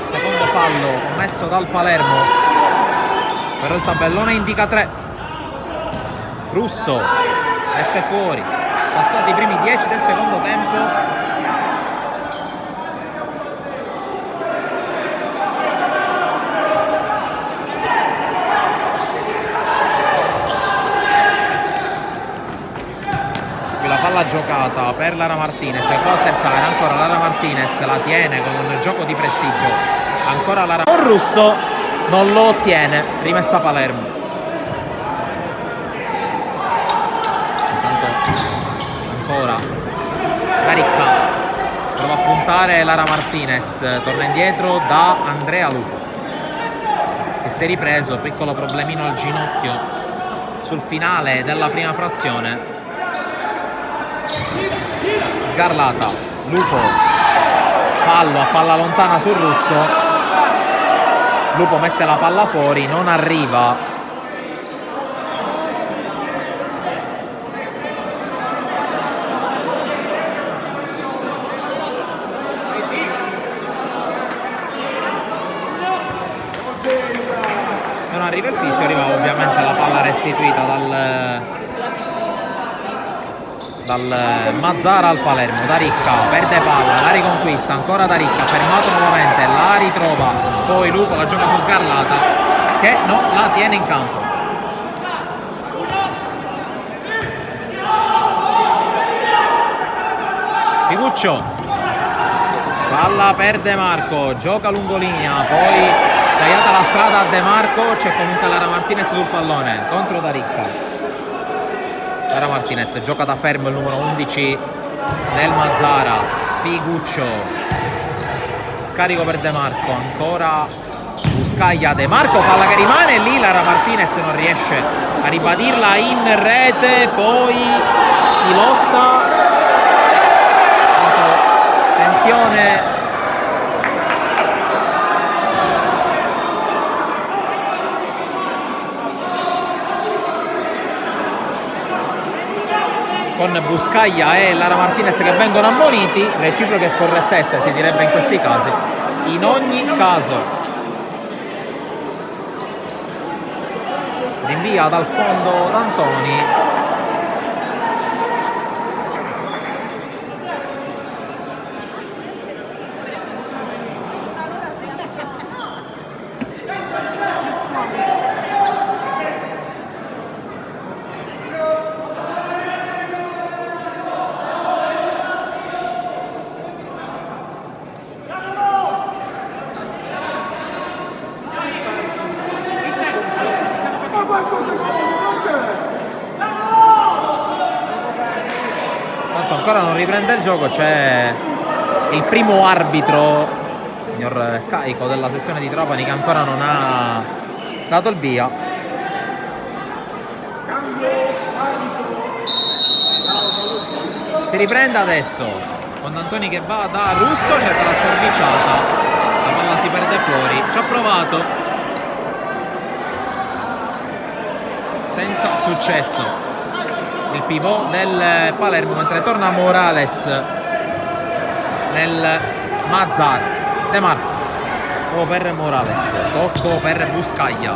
S1: Secondo fallo commesso dal Palermo, però il tabellone indica 3. Russo mette fuori, passati i primi 10 del secondo tempo. bella giocata per Lara Martinez, può scherzare ancora Lara Martinez, la tiene con un gioco di prestigio, ancora Lara con Russo, non lo ottiene, rimessa Palermo. Intanto ancora Daricca, prova a puntare Lara Martinez, torna indietro da Andrea Lupo, che si è ripreso, piccolo problemino al ginocchio sul finale della prima frazione. Sgarlata, Lupo, fallo a palla lontana sul Russo, Lupo mette la palla fuori, non arriva. Non arriva il fischio, arriva ovviamente la palla restituita dal Mazzara al Palermo. Daricca perde palla, la riconquista, ancora Daricca, fermato nuovamente, la ritrova, poi Lupo la gioca su Sgarlata che no, la tiene in campo. Figuccio, palla per De Marco, gioca lungolinea, poi tagliata la strada a De Marco, c'è comunque Lara Martinez sul pallone contro Daricca. Lara Martinez gioca da fermo il numero 11 del Mazzara, Figuccio, scarico per De Marco, ancora Buscaglia, De Marco, palla che rimane lì, Lara Martinez non riesce a ribadirla in rete, poi si lotta, attenzione, con Buscaglia e Lara Martinez che vengono ammoniti, reciproche scorrettezze si direbbe in questi casi. In ogni caso rinvia dal fondo D'Antoni, ancora non riprende il gioco, c'è il primo arbitro, signor Caico della sezione di Trapani, che ancora non ha dato il via. Si riprende adesso con D'Antoni che va da Russo, cerca la sforbiciata, la palla si perde fuori, ci ha provato senza successo il pivot del Palermo, mentre torna Morales nel Mazzara. De Marco per Morales, tocco per Buscaglia,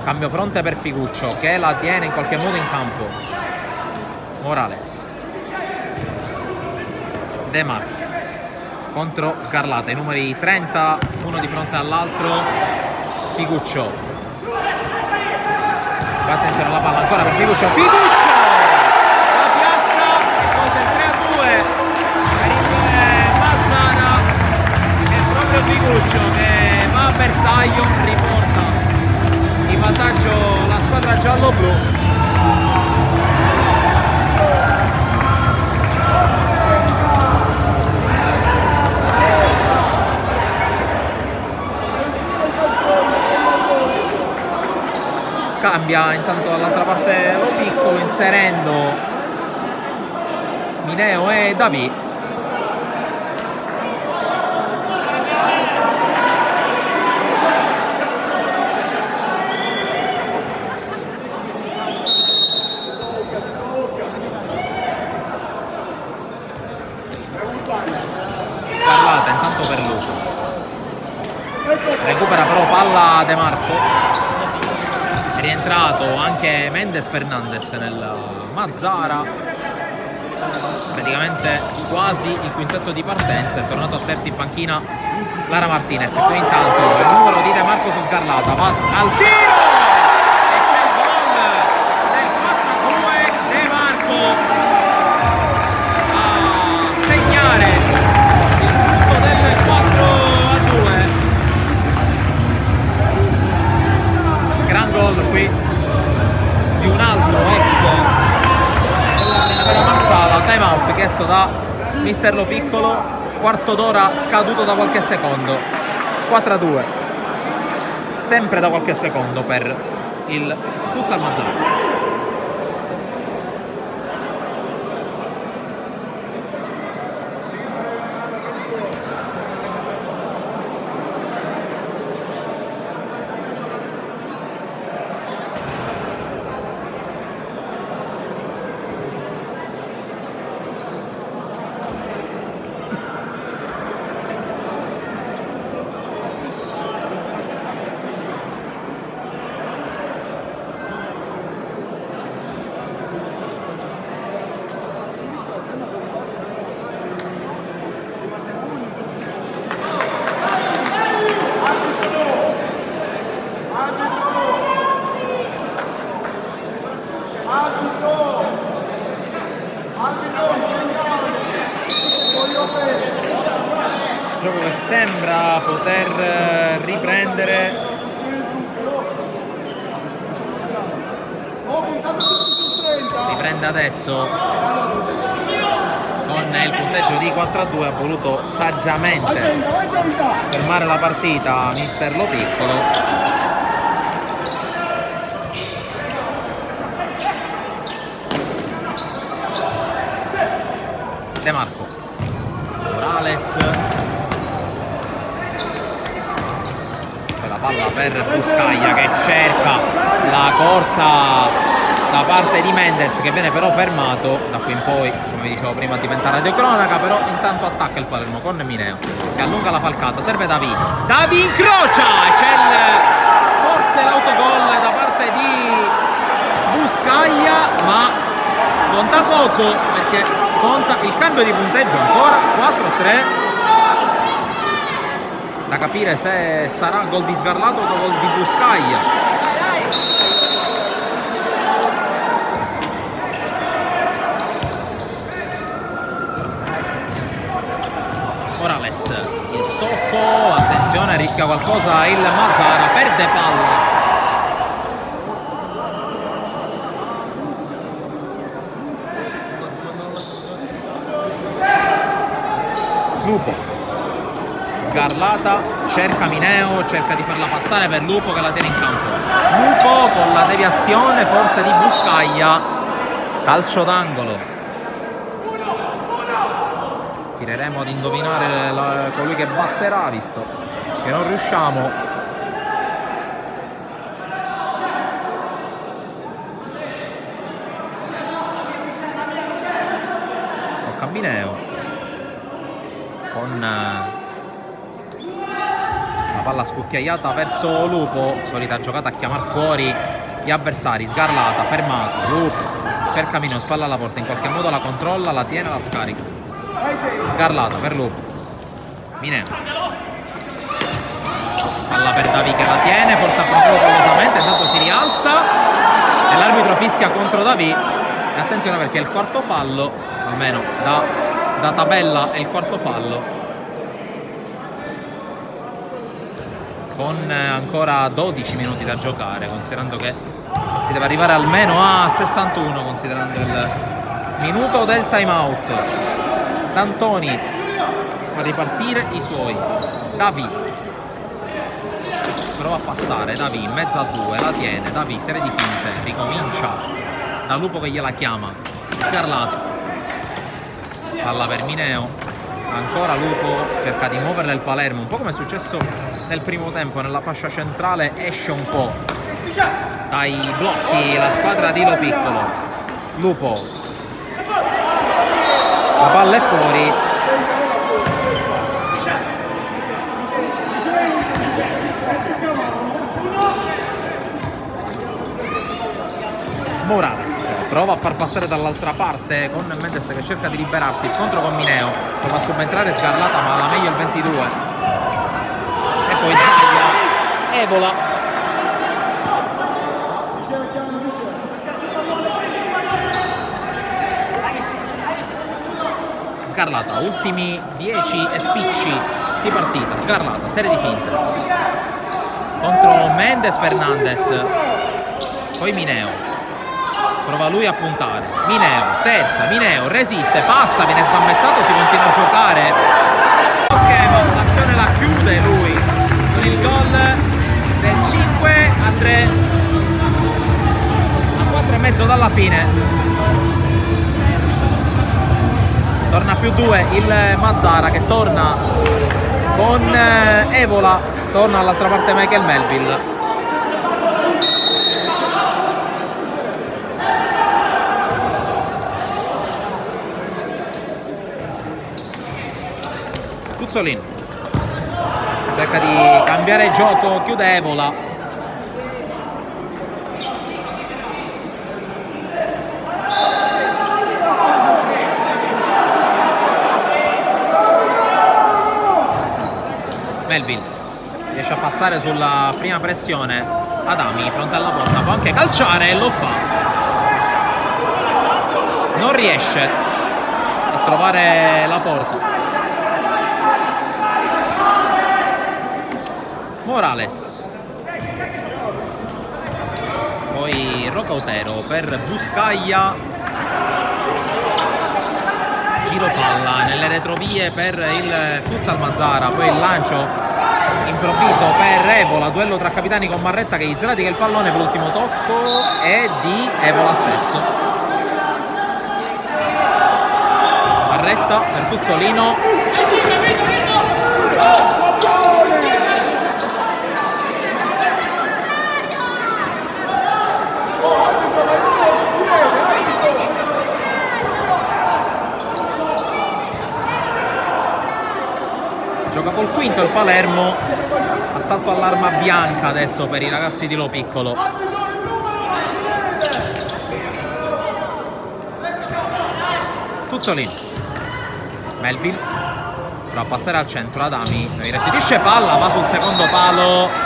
S1: cambio fronte per Figuccio che la tiene in qualche modo in campo. Morales, De Marco contro Sgarlata, i numeri 30 uno di fronte all'altro. Figuccio, attenzione alla palla ancora per Figuccio, Figuccio Figuccio che va a bersaglio, riporta in vantaggio la squadra giallo-blu. Cambia intanto dall'altra parte Lo Piccolo, inserendo Mineo e Davi. Sgarlata intanto per Lupo, recupera però palla De Marco, è rientrato anche Mendes Fernandez nel Mazzara, praticamente quasi il quintetto di partenza, è tornato a sedersi in panchina Lara Martinez. E qui intanto il numero di De Marco su Sgarlata, va al tiro e c'è il gol del 4-2 De Marco. time out chiesto da mister Lo Piccolo, quarto d'ora scaduto da qualche secondo. 4-2, sempre da qualche secondo per il Futsal Mazzara. Gioco che sembra poter riprendere. Riprende adesso con il punteggio di 4-2. Ha voluto saggiamente fermare la partita mister Lo Piccolo. De Marco, Morales, poi la palla per Buscaglia che cerca la corsa da parte di Mendez, che viene però fermato. Da qui in poi, come vi dicevo prima, diventa radiocronaca, però intanto attacca il Palermo con Mineo che allunga la falcata, serve Davi incrocia e c'è forse l'autogol da parte di Buscaglia, ma conta poco perché conta il cambio di punteggio ancora. 4-3, da capire se sarà gol di Sgarlato o gol di Buscaglia. Morales, il tocco, attenzione, rischia qualcosa il Mazzara, perde palla. Lupo, Sgarlata, cerca Mineo, cerca di farla passare per Lupo che la tiene in campo. Lupo con la deviazione forse di Buscaglia, calcio d'angolo. Tireremo ad indovinare colui che batterà, visto che non riusciamo. Tocca a Mineo con la palla scucchiaiata verso Lupo, solita giocata a chiamar fuori gli avversari. Sgarlata, fermato, Lupo cerca Mineo, spalla alla porta, in qualche modo la controlla, la tiene, la scarica. Sgarlata per Lupo, Mineo, palla per Davi che la tiene, forse affrontato collosamente, intanto si rialza e l'arbitro fischia contro Davi. E attenzione perché è il quarto fallo, almeno da tabella è il quarto fallo, con ancora 12 minuti da giocare, considerando che si deve arrivare almeno a 61, considerando il minuto del time out. D'Antoni fa ripartire i suoi. Davi prova a passare, Davi in mezzo a due, la tiene, Davi serie di finte, ricomincia da Lupo che gliela chiama. Sgarlato, palla per Mineo, ancora Lupo cerca di muoverla il Palermo, un po' come è successo nel primo tempo. Nella fascia centrale esce un po' dai blocchi la squadra di Lo Piccolo. Lupo, la palla è fuori. Morales prova a far passare dall'altra parte con Mendes che cerca di liberarsi, scontro con Mineo, prova a subentrare Sgarlata ma la meglio il 22 e poi sbaglia Evola. Sgarlata, ultimi 10 spicci di partita. Sgarlata, serie di finte contro Mendes Fernandez, poi Mineo, prova lui a puntare. Mineo, sterza, Mineo resiste, passa, viene sgambettato, si continua a giocare. Lo schema, l'azione la chiude lui con il gol del 5-3 a 4,5 dalla fine. Torna più 2 il Mazzara, che torna con Evola, torna all'altra parte Michael Melville. Tuzzolin cerca di cambiare gioco, chiude Evola. Melville riesce a passare sulla prima pressione. Adami fronte alla porta, può anche calciare e lo fa. Non riesce a trovare la porta. Morales, poi Rocautero per Buscaglia, giro palla nelle retrovie per il Futsal Mazzara, poi il lancio improvviso per Evola, duello tra capitani con Marretta che gli sradica il pallone per l'ultimo tocco è di Evola stesso. Marretta per Tuzzolino. Gioca col quinto il Palermo, assalto all'arma bianca adesso per i ragazzi di Lo Piccolo. Tuzzolino, Melville va a passare al centro, Adami restituisce palla, va sul secondo palo.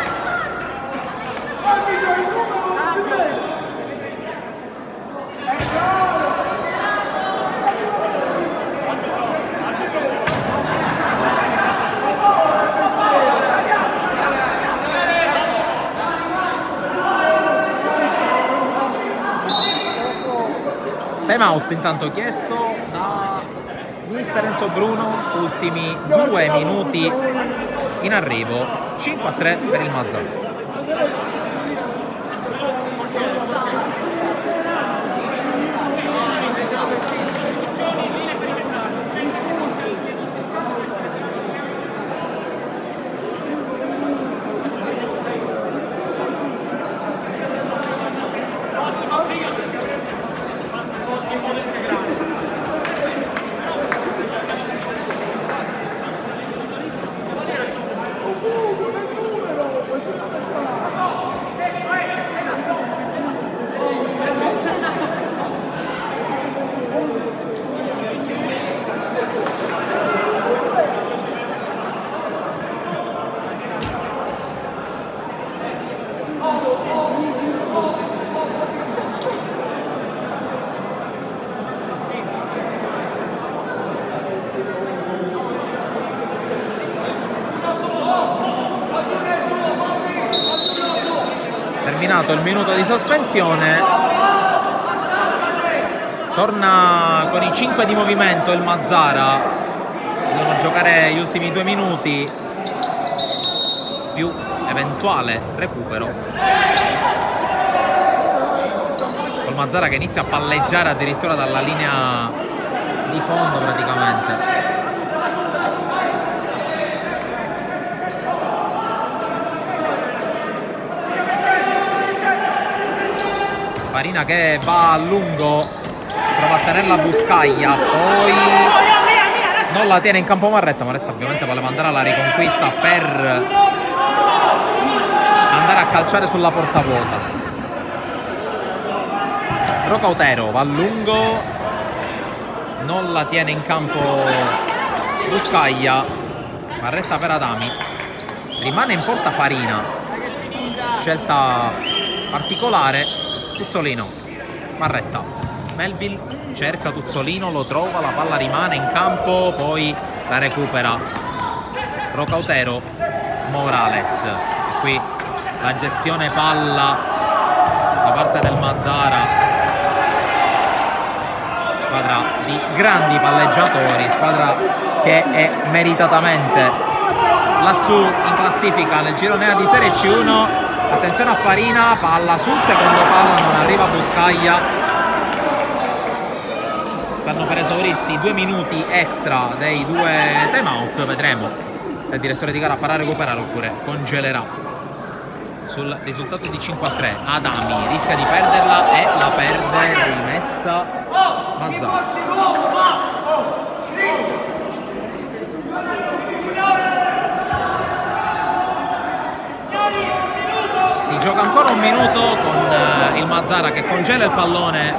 S1: Time out intanto chiesto da mister Enzo Bruno, ultimi 2 minuti in arrivo, 5-3 per il Mazzara. Terminato il minuto di sospensione, torna con i 5 di movimento il Mazzara, devono giocare gli ultimi 2 minuti più eventuale recupero. Col Mazzara che inizia a palleggiare addirittura dalla linea di fondo praticamente. Farina che va a lungo, prova a tenerla a Buscaglia, poi non la tiene in campo Marretta. Marretta ovviamente voleva andare alla riconquista per andare a calciare sulla porta vuota. Rocautero va a lungo, non la tiene in campo Buscaglia. Marretta per Adami, rimane in porta Farina, scelta particolare. Tuzzolino, Marretta, Melville cerca Tuzzolino, lo trova, la palla rimane in campo, poi la recupera Rocautero, Morales. E qui la gestione palla da parte del Mazzara squadra di grandi palleggiatori, squadra che è meritatamente lassù in classifica nel girone A di Serie C1. Attenzione a Farina, palla sul secondo palo, non arriva Buscaglia. Stanno per esaurirsi 2 minuti extra dei 2 time out, vedremo se il direttore di gara farà recuperare oppure congelerà sul risultato di 5-3. Adami rischia di perderla e la perde, rimessa Mazzara. Si gioca ancora un minuto con il Mazzara che congela il pallone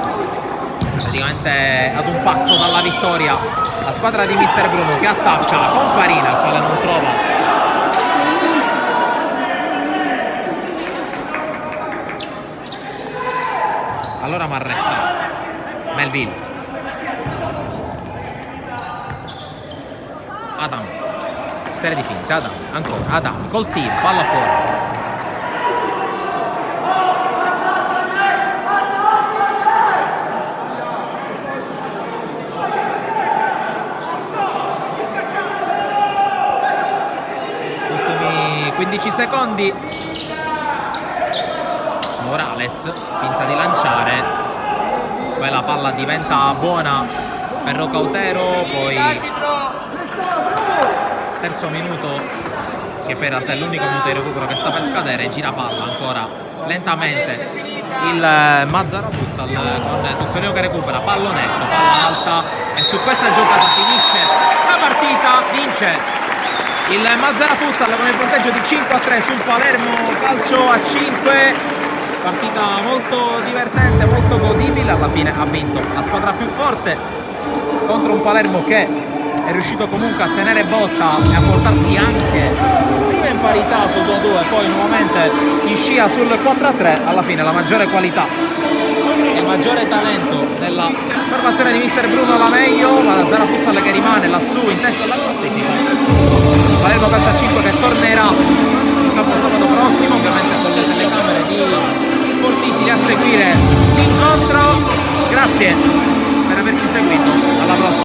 S1: praticamente ad un passo dalla vittoria. La squadra di Mister Bruno che attacca con Farina, il quale non trova allora Marretta, Melville, Adam, serie di finte, Adam, ancora, Adam, col tiro, palla fuori. Ultimi 15 secondi. Morales finta di lanciare, poi la palla diventa buona per Rocautero, poi terzo minuto che per in realtà è l'unico minuto di recupero che sta per scadere, gira palla ancora lentamente il Mazzara Futsal con Tuzzoneo che recupera, pallonetto, palla alta e su questa giocata finisce la partita, vince il Mazzara Futsal con il punteggio di 5-3 sul Palermo Calcio a 5. Partita molto divertente, molto godibile, alla fine ha vinto la squadra più forte contro un Palermo che è riuscito comunque a tenere botta e a portarsi anche prima in parità sul 2-2, poi nuovamente in scia sul 4-3, alla fine la maggiore qualità e il maggiore talento della formazione di Mister Bruno la meglio, ma la Mazzara Futsal che rimane lassù in testa alla classifica. Palermo Calcio a 5 che tornerà in campo sabato prossimo, ovviamente con le telecamere di Sportisili a seguire l'incontro. Grazie per averci seguito, alla prossima.